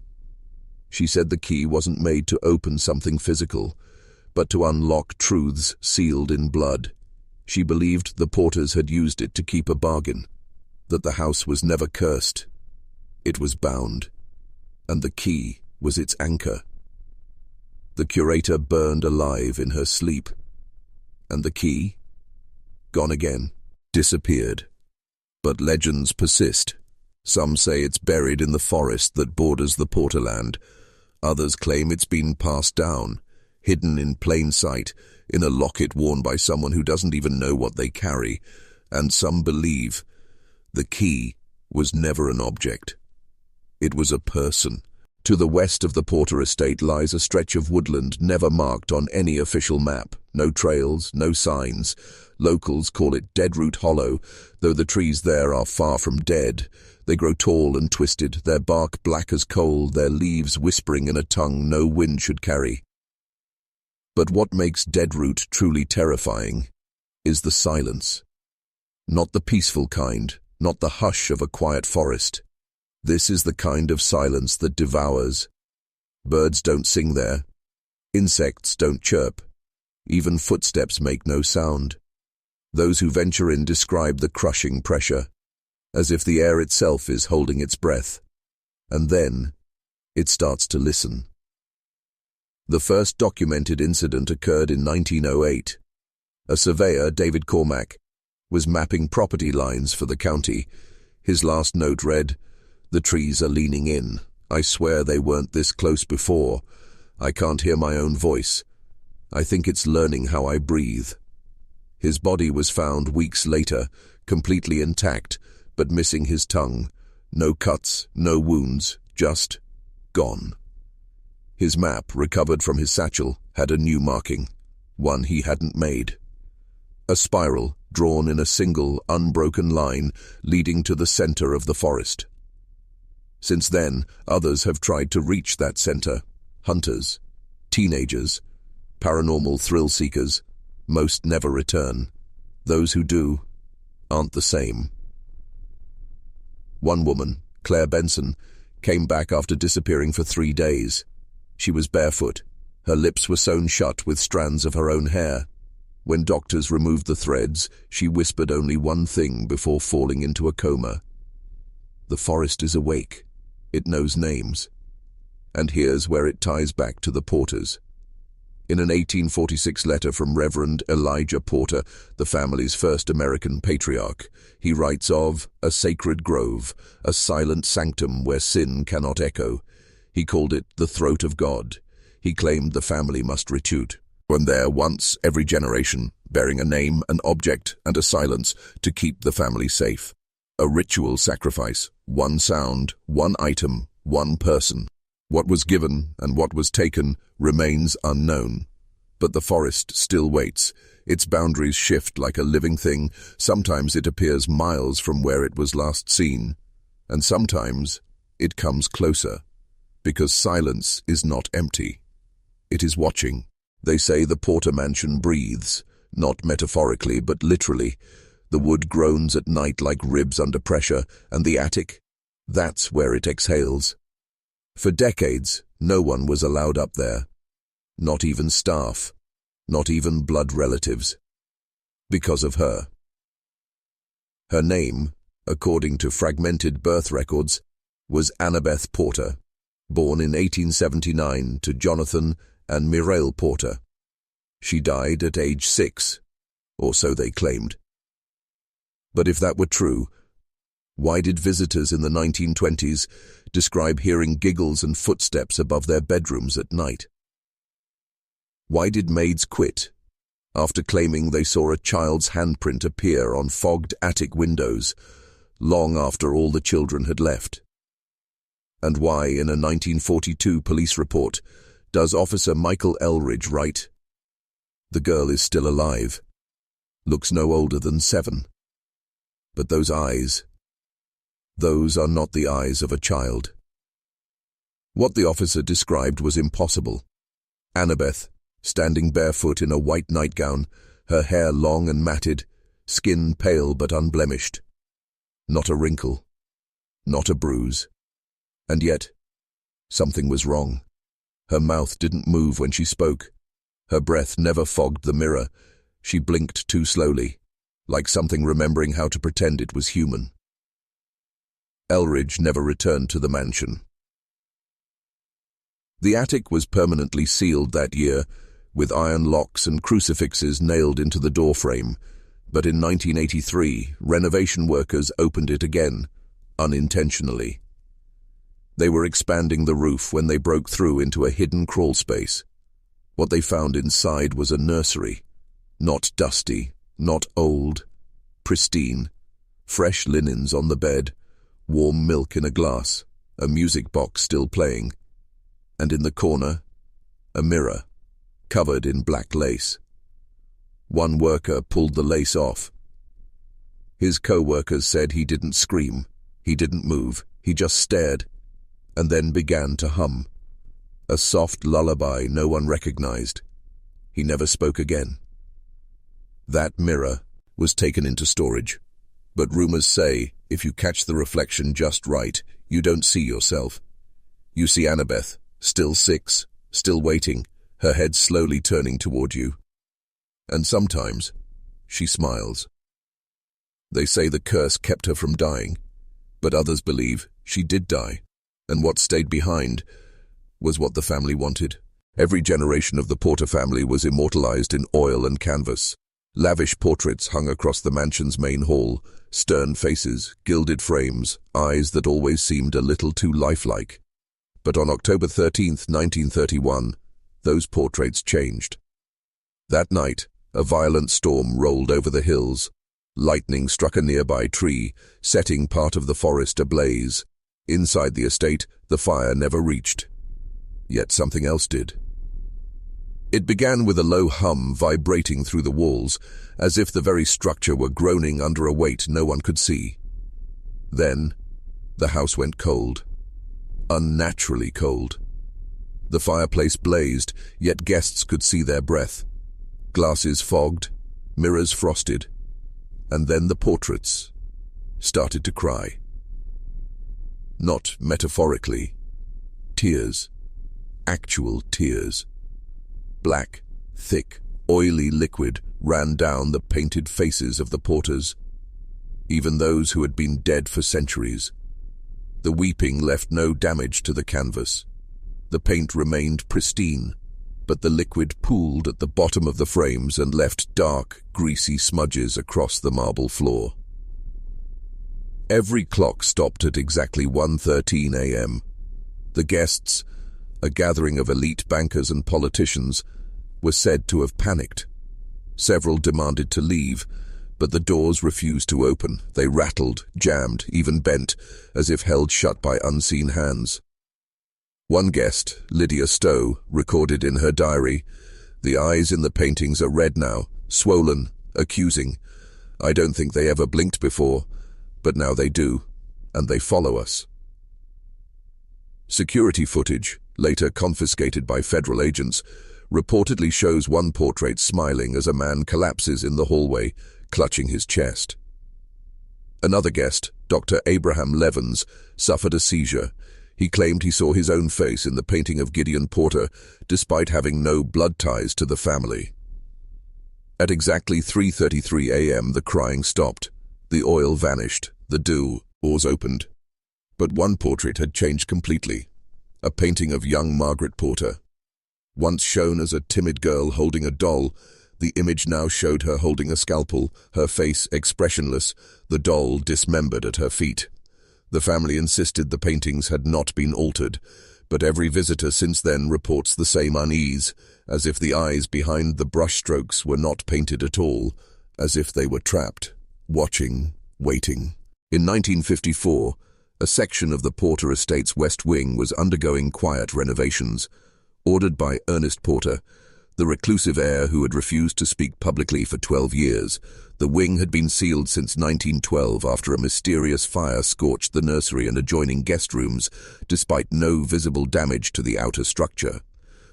She said the key wasn't made to open something physical, but to unlock truths sealed in blood. She believed the porters had used it to keep a bargain, that the house was never cursed. It was bound, and the key was its anchor. The curator burned alive in her sleep, and the key, gone again, disappeared. But legends persist. Some say it's buried in the forest that borders the Porterland. Others claim it's been passed down, hidden in plain sight, in a locket worn by someone who doesn't even know what they carry. And some believe the key was never an object. It was a person. To the west of the Porter estate lies a stretch of woodland never marked on any official map. No trails, no signs. Locals call it Deadroot Hollow, though the trees there are far from dead. They grow tall and twisted, their bark black as coal, their leaves whispering in a tongue no wind should carry. But what makes Deadroot truly terrifying is the silence. Not the peaceful kind, not the hush of a quiet forest. This is the kind of silence that devours. Birds don't sing there. Insects don't chirp. Even footsteps make no sound. Those who venture in describe the crushing pressure, as if the air itself is holding its breath. And then, it starts to listen. The first documented incident occurred in 1908. A surveyor, David Cormack, was mapping property lines for the county. His last note read, "The trees are leaning in. I swear they weren't this close before. I can't hear my own voice. I think it's learning how I breathe." His body was found weeks later, completely intact, but missing his tongue. No cuts, no wounds, just gone. His map, recovered from his satchel, had a new marking, one he hadn't made. A spiral, drawn in a single, unbroken line, leading to the center of the forest. Since then, others have tried to reach that center. Hunters, teenagers, paranormal thrill-seekers. Most never return. Those who do aren't the same. One woman, Claire Benson, came back after disappearing for 3 days. She was barefoot. Her lips were sewn shut with strands of her own hair. When doctors removed the threads, she whispered only one thing before falling into a coma. The forest is awake. It knows names. And here's where it ties back to the Porters. In an 1846 letter from Reverend Elijah Porter, the family's first American patriarch, he writes of a sacred grove, a silent sanctum where sin cannot echo. He called it the throat of God. He claimed the family must retreat. When there once every generation, bearing a name, an object, and a silence to keep the family safe. A ritual sacrifice, one sound, one item, one person. What was given and what was taken remains unknown. But the forest still waits. Its boundaries shift like a living thing. Sometimes it appears miles from where it was last seen. And sometimes it comes closer. Because silence is not empty. It is watching. They say the Porter mansion breathes, not metaphorically but literally. The wood groans at night like ribs under pressure, and the attic, that's where it exhales. For decades, no one was allowed up there. Not even staff, not even blood relatives. Because of her. Her name, according to fragmented birth records, was Annabeth Porter, born in 1879 to Jonathan and Mireille Porter. She died at age 6, or so they claimed. But if that were true, why did visitors in the 1920s describe hearing giggles and footsteps above their bedrooms at night? Why did maids quit after claiming they saw a child's handprint appear on fogged attic windows long after all the children had left? And why, in a 1942 police report, does Officer Michael Elridge write, "The girl is still alive, looks no older than 7. But those eyes, Those are not the eyes of a child. What the officer described was impossible. Annabeth, standing barefoot in a white nightgown, her hair long and matted, skin pale but unblemished. Not a wrinkle, not a bruise. And yet, something was wrong. Her mouth didn't move when she spoke. Her breath never fogged the mirror. She blinked too slowly, like something remembering how to pretend it was human. Elridge never returned to the mansion. The attic was permanently sealed that year, with iron locks and crucifixes nailed into the doorframe, but in 1983, renovation workers opened it again, unintentionally. They were expanding the roof when they broke through into a hidden crawl space. What they found inside was a nursery, not dusty, not old, pristine, fresh linens on the bed, warm milk in a glass, a music box still playing, and in the corner, a mirror, covered in black lace. One worker pulled the lace off. His co-workers said he didn't scream, he didn't move, he just stared, and then began to hum. A soft lullaby no one recognized. He never spoke again. That mirror was taken into storage, but rumors say if you catch the reflection just right, you don't see yourself. You see Annabeth, still 6, still waiting, her head slowly turning toward you. And sometimes, she smiles. They say the curse kept her from dying, but others believe she did die, and what stayed behind was what the family wanted. Every generation of the Porter family was immortalized in oil and canvas. Lavish portraits hung across the mansion's main hall, stern faces, gilded frames, eyes that always seemed a little too lifelike. But on October 13th, 1931, those portraits changed. That night, a violent storm rolled over the hills. Lightning struck a nearby tree, setting part of the forest ablaze. Inside the estate, the fire never reached. Yet something else did. It began with a low hum vibrating through the walls, as if the very structure were groaning under a weight no one could see. Then, the house went cold. Unnaturally cold. The fireplace blazed, yet guests could see their breath. Glasses fogged, mirrors frosted, and then the portraits started to cry. Not metaphorically. Tears. Actual tears. Black, thick, oily liquid ran down the painted faces of the Porters, even those who had been dead for centuries. The weeping left no damage to the canvas. The paint remained pristine, but the liquid pooled at the bottom of the frames and left dark, greasy smudges across the marble floor. Every clock stopped at exactly 1:13 a.m. The guests, a gathering of elite bankers and politicians, were said to have panicked. Several demanded to leave, but the doors refused to open. They rattled, jammed, even bent, as if held shut by unseen hands. One guest, Lydia Stowe, recorded in her diary, "The eyes in the paintings are red now, swollen, accusing. I don't think they ever blinked before, but now they do, and they follow us." Security footage, later confiscated by federal agents, reportedly shows one portrait smiling as a man collapses in the hallway, clutching his chest. Another guest, Dr. Abraham Levens, suffered a seizure. He claimed he saw his own face in the painting of Gideon Porter, despite having no blood ties to the family. At exactly 3:33 a.m., the crying stopped. The oil vanished. The doors opened. But one portrait had changed completely. A painting of young Margaret Porter. Once shown as a timid girl holding a doll, the image now showed her holding a scalpel, her face expressionless, the doll dismembered at her feet. The family insisted the paintings had not been altered, but every visitor since then reports the same unease, as if the eyes behind the brushstrokes were not painted at all, as if they were trapped, watching, waiting. In 1954, a section of the Porter estate's west wing was undergoing quiet renovations. Ordered by Ernest Porter, The reclusive heir who had refused to speak publicly for 12 years. The wing had been sealed since 1912 after a mysterious fire scorched the nursery and adjoining guest rooms, despite no visible damage to the outer structure.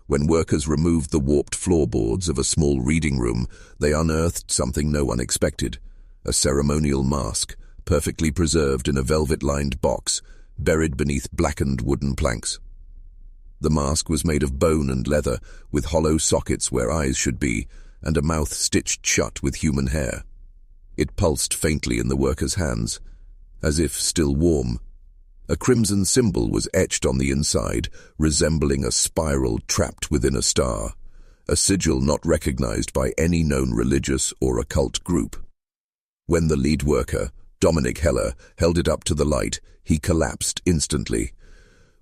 When workers removed the warped floorboards of a small reading room, they unearthed something no one expected: a ceremonial mask, perfectly preserved in a velvet-lined box, buried beneath blackened wooden planks. The mask was made of bone and leather, with hollow sockets where eyes should be, and a mouth stitched shut with human hair. It pulsed faintly in the worker's hands, as if still warm. A crimson symbol was etched on the inside, resembling a spiral trapped within a star, a sigil not recognized by any known religious or occult group. When the lead worker, Dominic Heller, held it up to the light, he collapsed instantly.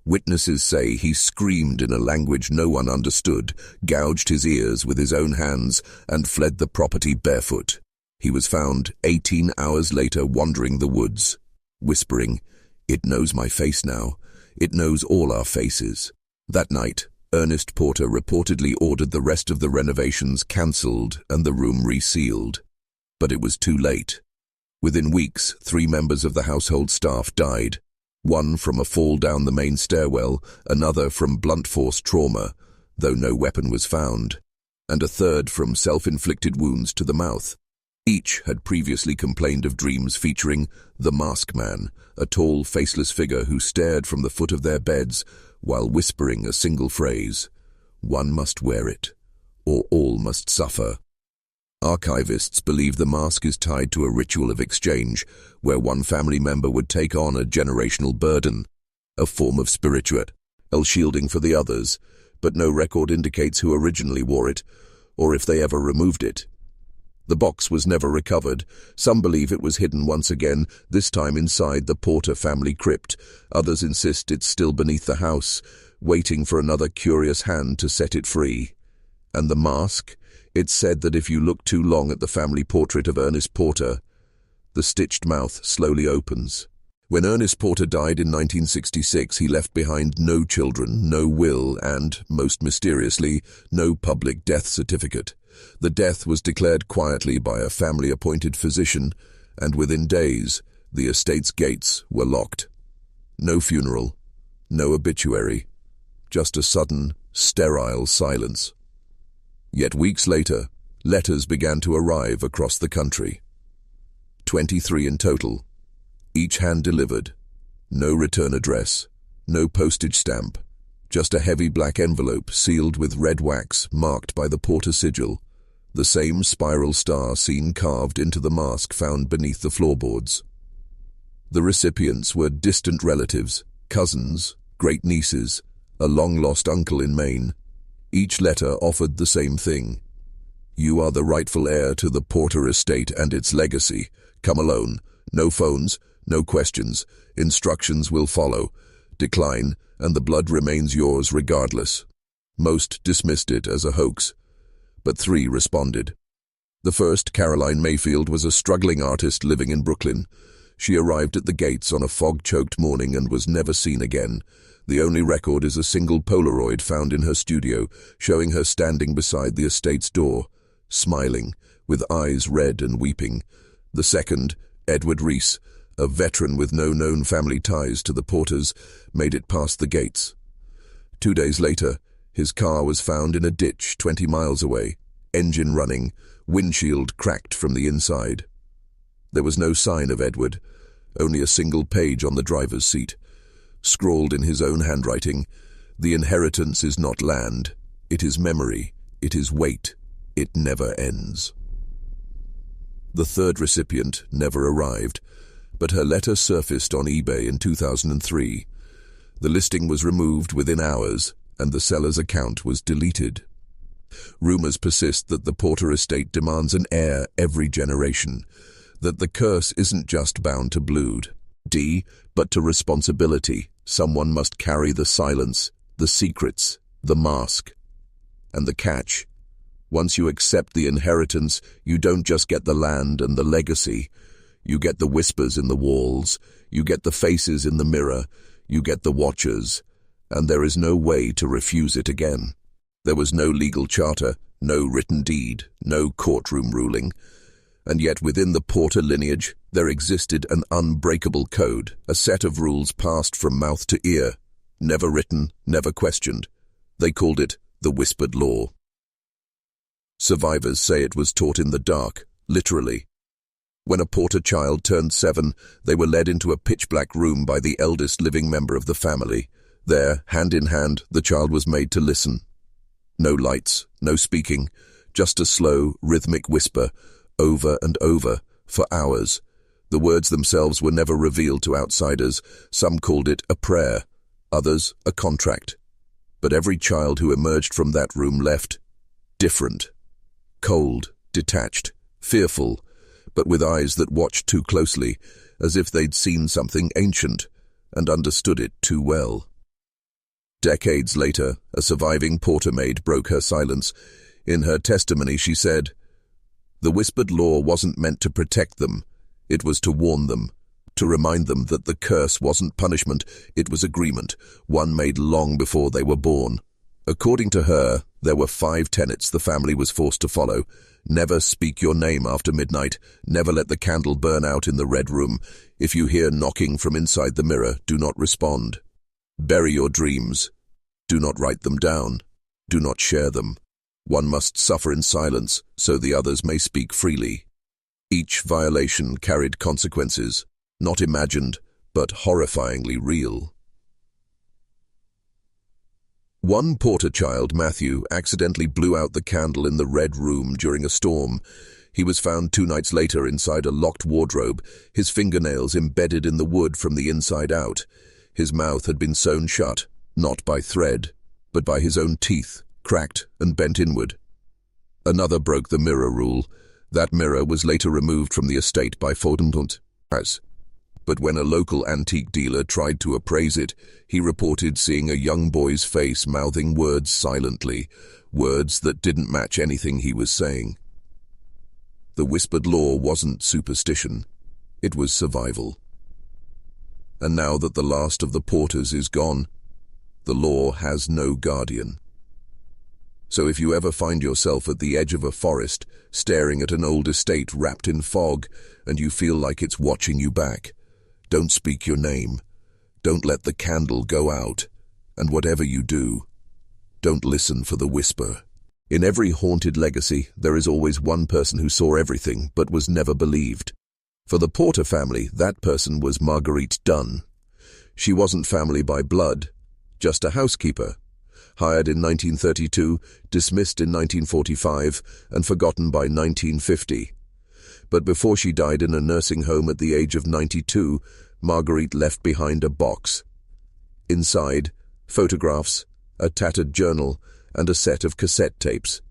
Witnesses say he screamed in a language no one understood, gouged his ears with his own hands, and fled the property barefoot. He was found 18 hours later wandering the woods, whispering, "It knows my face now. It knows all our faces." That night, Ernest Porter reportedly ordered the rest of the renovations cancelled and the room resealed. But it was too late. Within weeks, 3 members of the household staff died. One from a fall down the main stairwell, another from blunt force trauma, though no weapon was found, and a third from self-inflicted wounds to the mouth. Each had previously complained of dreams featuring the Mask Man, a tall, faceless figure who stared from the foot of their beds while whispering a single phrase: "One must wear it, or all must suffer." Archivists believe the mask is tied to a ritual of exchange, where one family member would take on a generational burden, a form of spiritual shielding for the others, but no record indicates who originally wore it, or if they ever removed it. The box was never recovered. Some believe it was hidden once again, this time inside the Porter family crypt. Others insist it's still beneath the house, waiting for another curious hand to set it free. And the mask? It's said that if you look too long at the family portrait of Ernest Porter, the stitched mouth slowly opens. When Ernest Porter died in 1966, he left behind no children, no will, and, most mysteriously, no public death certificate. The death was declared quietly by a family-appointed physician, and within days, the estate's gates were locked. No funeral, no obituary, just a sudden, sterile silence. Yet weeks later, letters began to arrive across the country. 23 in total, each hand-delivered. No return address, no postage stamp, just a heavy black envelope sealed with red wax marked by the Porter sigil, the same spiral star seen carved into the mask found beneath the floorboards. The recipients were distant relatives, cousins, great-nieces, a long-lost uncle in Maine. Each letter offered the same thing: "You are the rightful heir to the Porter estate and its legacy. Come alone. No phones, no questions. Instructions will follow. Decline, and the blood remains yours regardless." Most dismissed it as a hoax, but 3 responded. The first, Caroline Mayfield, was a struggling artist living in Brooklyn. She arrived at the gates on a fog-choked morning and was never seen again. The only record is a single Polaroid found in her studio, showing her standing beside the estate's door, smiling, with eyes red and weeping. The second, Edward Reese, a veteran with no known family ties to the Porters, made it past the gates. 2 days later, his car was found in a ditch 20 miles away, engine running, windshield cracked from the inside. There was no sign of Edward, only a single page on the driver's seat. Scrawled in his own handwriting, "The inheritance is not land, it is memory, it is weight, it never ends." The third recipient never arrived, but her letter surfaced on eBay in 2003. The listing was removed within hours, and the seller's account was deleted. Rumors persist that the Porter estate demands an heir every generation, that the curse isn't just bound to blood, but to responsibility. Someone must carry the silence, the secrets, the mask. And the catch: once you accept the inheritance, you don't just get the land and the legacy. You get the whispers in the walls, you get the faces in the mirror, you get the watchers, and there is no way to refuse it again. There was no legal charter, no written deed, no courtroom ruling. And yet within the Porter lineage, there existed an unbreakable code, a set of rules passed from mouth to ear, never written, never questioned. They called it the whispered law. Survivors say it was taught in the dark, literally. When a Porter child turned 7, they were led into a pitch-black room by the eldest living member of the family. There, hand in hand, the child was made to listen. No lights, no speaking, just a slow, rhythmic whisper, over and over, for hours. The words themselves were never revealed to outsiders. Some called it a prayer, others a contract. But every child who emerged from that room left different. Cold, detached, fearful, but with eyes that watched too closely, as if they'd seen something ancient and understood it too well. Decades later, a surviving Porter maid broke her silence. In her testimony, she said, "The whispered law wasn't meant to protect them. It was to warn them, to remind them that the curse wasn't punishment, it was agreement, one made long before they were born." According to her, there were 5 tenets the family was forced to follow. Never speak your name after midnight. Never let the candle burn out in the red room. If you hear knocking from inside the mirror, do not respond. Bury your dreams. Do not write them down. Do not share them. One must suffer in silence so the others may speak freely. Each violation carried consequences, not imagined, but horrifyingly real. One Porter child, Matthew, accidentally blew out the candle in the red room during a storm. He was found 2 nights later inside a locked wardrobe, his fingernails embedded in the wood from the inside out. His mouth had been sewn shut, not by thread, but by his own teeth, cracked and bent inward. Another broke the mirror rule. That mirror was later removed from the estate by Fordendant. But when a local antique dealer tried to appraise it, he reported seeing a young boy's face mouthing words silently, words that didn't match anything he was saying. The whispered law wasn't superstition, it was survival. And now that the last of the Porters is gone, the law has no guardian. So if you ever find yourself at the edge of a forest, staring at an old estate wrapped in fog, and you feel like it's watching you back, don't speak your name. Don't let the candle go out. And whatever you do, don't listen for the whisper. In every haunted legacy, there is always one person who saw everything but was never believed. For the Porter family, that person was Marguerite Dunn. She wasn't family by blood, just a housekeeper. Hired in 1932, dismissed in 1945, and forgotten by 1950. But before she died in a nursing home at the age of 92, Marguerite left behind a box. Inside, photographs, a tattered journal, and a set of cassette tapes.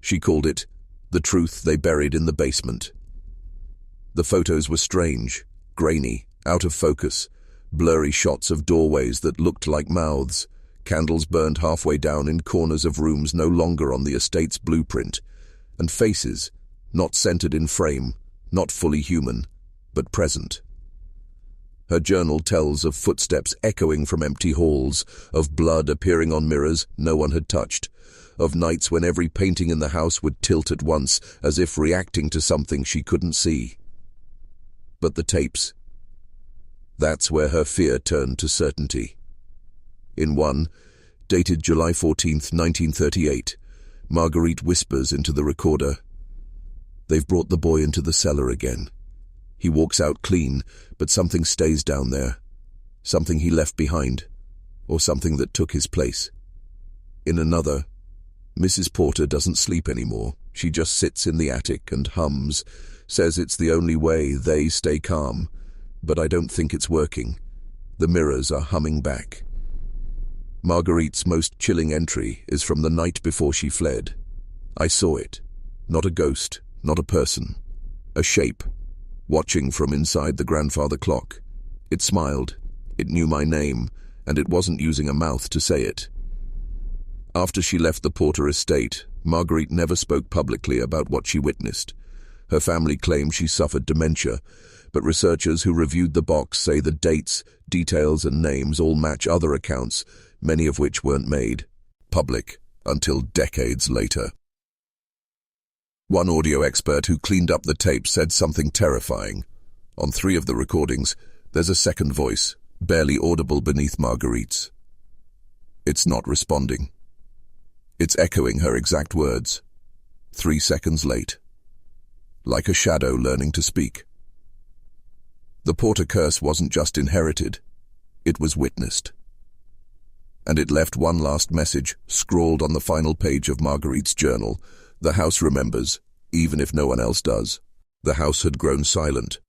She called it The Truth They Buried in the Basement. The photos were strange, grainy, out of focus, blurry shots of doorways that looked like mouths, candles burned halfway down in corners of rooms no longer on the estate's blueprint, and faces, not centered in frame, not fully human, but present. Her journal tells of footsteps echoing from empty halls, of blood appearing on mirrors no one had touched, of nights when every painting in the house would tilt at once, as if reacting to something she couldn't see. But the tapes, that's where her fear turned to certainty. In one, dated July 14th, 1938, Marguerite whispers into the recorder, "They've brought the boy into the cellar again. He walks out clean, but something stays down there. Something he left behind, or something that took his place." In another, Mrs. Porter doesn't sleep anymore. She just sits in the attic and hums, says it's the only way they stay calm. But I don't think it's working. The mirrors are humming back. Marguerite's most chilling entry is from the night before she fled. "I saw it. Not a ghost, not a person. A shape, watching from inside the grandfather clock. It smiled, it knew my name, and it wasn't using a mouth to say it." After she left the Porter estate, Marguerite never spoke publicly about what she witnessed. Her family claimed she suffered dementia, but researchers who reviewed the box say the dates, details, and names all match other accounts, many of which weren't made public until decades later. One audio expert who cleaned up the tape said something terrifying. On 3 of the recordings, there's a second voice, barely audible beneath Marguerite's. It's not responding. It's echoing her exact words, 3 seconds late. Like a shadow learning to speak. The Porter curse wasn't just inherited, it was witnessed. And it left one last message, scrawled on the final page of Marguerite's journal. The house remembers, even if no one else does. The house had grown silent.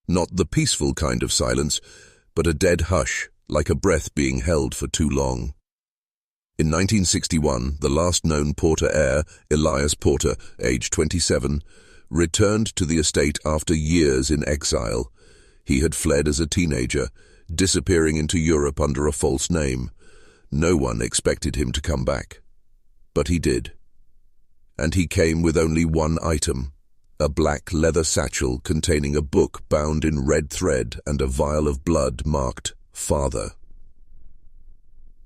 Not the peaceful kind of silence, but a dead hush, like a breath being held for too long. In 1961, the last known Porter heir, Elias Porter, aged 27, returned to the estate after years in exile. He had fled as a teenager, disappearing into Europe under a false name. No one expected him to come back. But he did. And he came with only one item, a black leather satchel containing a book bound in red thread and a vial of blood marked Father.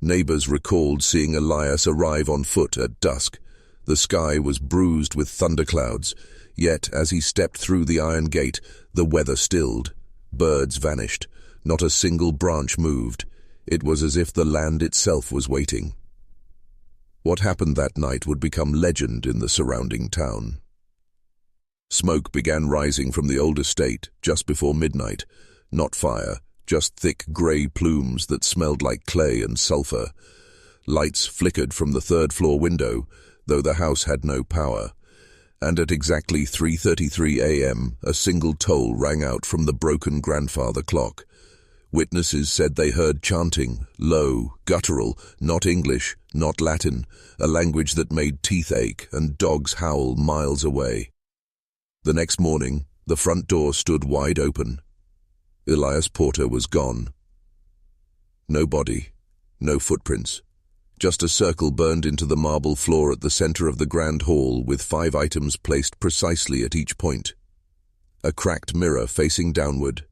Neighbors recalled seeing Elias arrive on foot at dusk. The sky was bruised with thunderclouds, yet as he stepped through the iron gate, the weather stilled. Birds vanished. Not a single branch moved. It was as if the land itself was waiting. What happened that night would become legend in the surrounding town. Smoke began rising from the old estate just before midnight. Not fire, just thick grey plumes that smelled like clay and sulphur. Lights flickered from the third-floor window, though the house had no power. And at exactly 3:33 a.m., a single toll rang out from the broken grandfather clock. Witnesses said they heard chanting, low, guttural, not English, not Latin, a language that made teeth ache and dogs howl miles away. The next morning, the front door stood wide open. Elias Porter was gone. No body, no footprints, just a circle burned into the marble floor at the center of the grand hall with 5 items placed precisely at each point. A cracked mirror facing downward,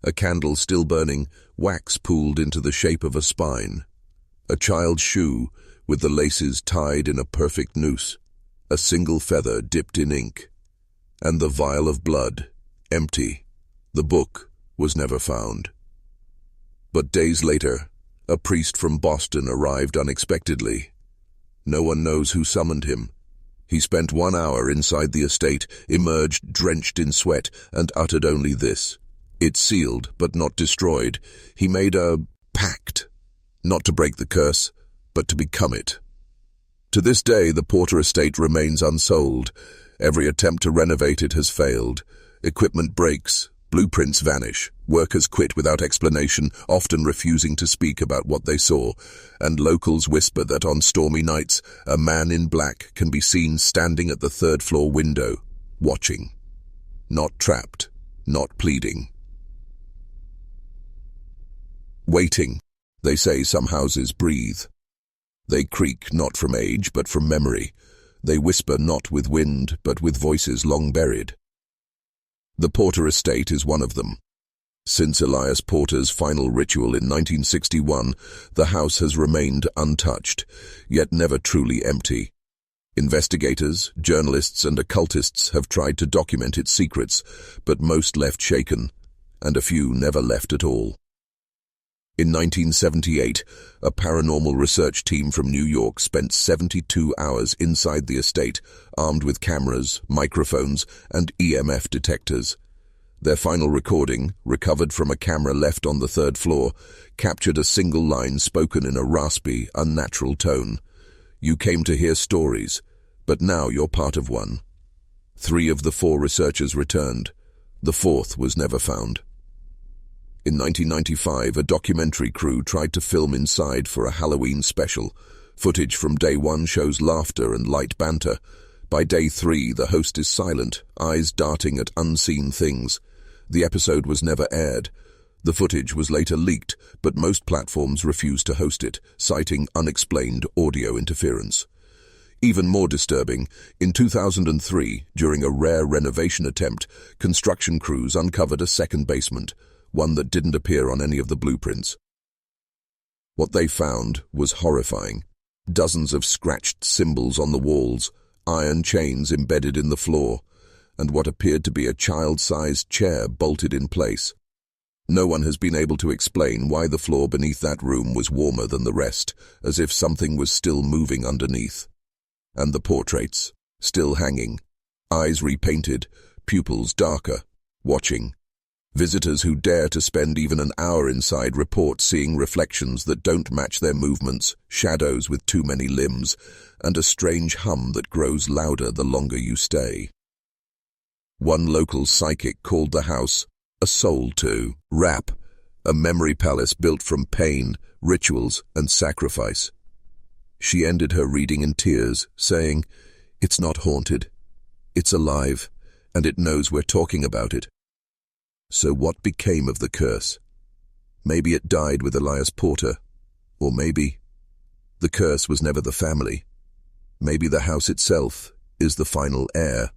a candle still burning, wax pooled into the shape of a spine, a child's shoe with the laces tied in a perfect noose, a single feather dipped in ink, and the vial of blood, empty. The book was never found. But days later, a priest from Boston arrived unexpectedly. No one knows who summoned him. He spent 1 hour inside the estate, emerged drenched in sweat, and uttered only this. It's sealed, but not destroyed. He made a pact, not to break the curse, but to become it. To this day, the Porter estate remains unsold. Every attempt to renovate it has failed. Equipment breaks, blueprints vanish, workers quit without explanation, often refusing to speak about what they saw, and locals whisper that on stormy nights, a man in black can be seen standing at the third-floor window, watching. Not trapped, not pleading. Waiting. They say some houses breathe. They creak not from age, but from memory. They whisper not with wind, but with voices long buried. The Porter estate is one of them. Since Elias Porter's final ritual in 1961, the house has remained untouched, yet never truly empty. Investigators, journalists, and occultists have tried to document its secrets, but most left shaken, and a few never left at all. In 1978, a paranormal research team from New York spent 72 hours inside the estate, armed with cameras, microphones, and EMF detectors. Their final recording, recovered from a camera left on the third floor, captured a single line spoken in a raspy, unnatural tone. You came to hear stories, but now you're part of one. 3 of the 4 researchers returned. The 4th was never found. In 1995, a documentary crew tried to film inside for a Halloween special. Footage from day 1 shows laughter and light banter. By day 3, the host is silent, eyes darting at unseen things. The episode was never aired. The footage was later leaked, but most platforms refused to host it, citing unexplained audio interference. Even more disturbing, in 2003, during a rare renovation attempt, construction crews uncovered a second basement, one that didn't appear on any of the blueprints. What they found was horrifying. Dozens of scratched symbols on the walls, iron chains embedded in the floor, and what appeared to be a child-sized chair bolted in place. No one has been able to explain why the floor beneath that room was warmer than the rest, as if something was still moving underneath. And the portraits, still hanging, eyes repainted, pupils darker, watching. Visitors who dare to spend even an hour inside report seeing reflections that don't match their movements, shadows with too many limbs, and a strange hum that grows louder the longer you stay. One local psychic called the house a soul to rap, a memory palace built from pain, rituals, and sacrifice. She ended her reading in tears, saying, "It's not haunted. It's alive, and it knows we're talking about it." So what became of the curse? Maybe it died with Elias Porter, or maybe the curse was never the family. Maybe the house itself is the final heir.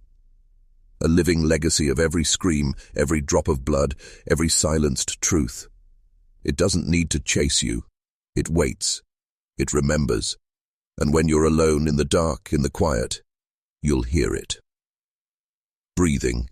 A living legacy of every scream, every drop of blood, every silenced truth. It doesn't need to chase you. It waits. It remembers. And when you're alone in the dark, in the quiet, you'll hear it. Breathing.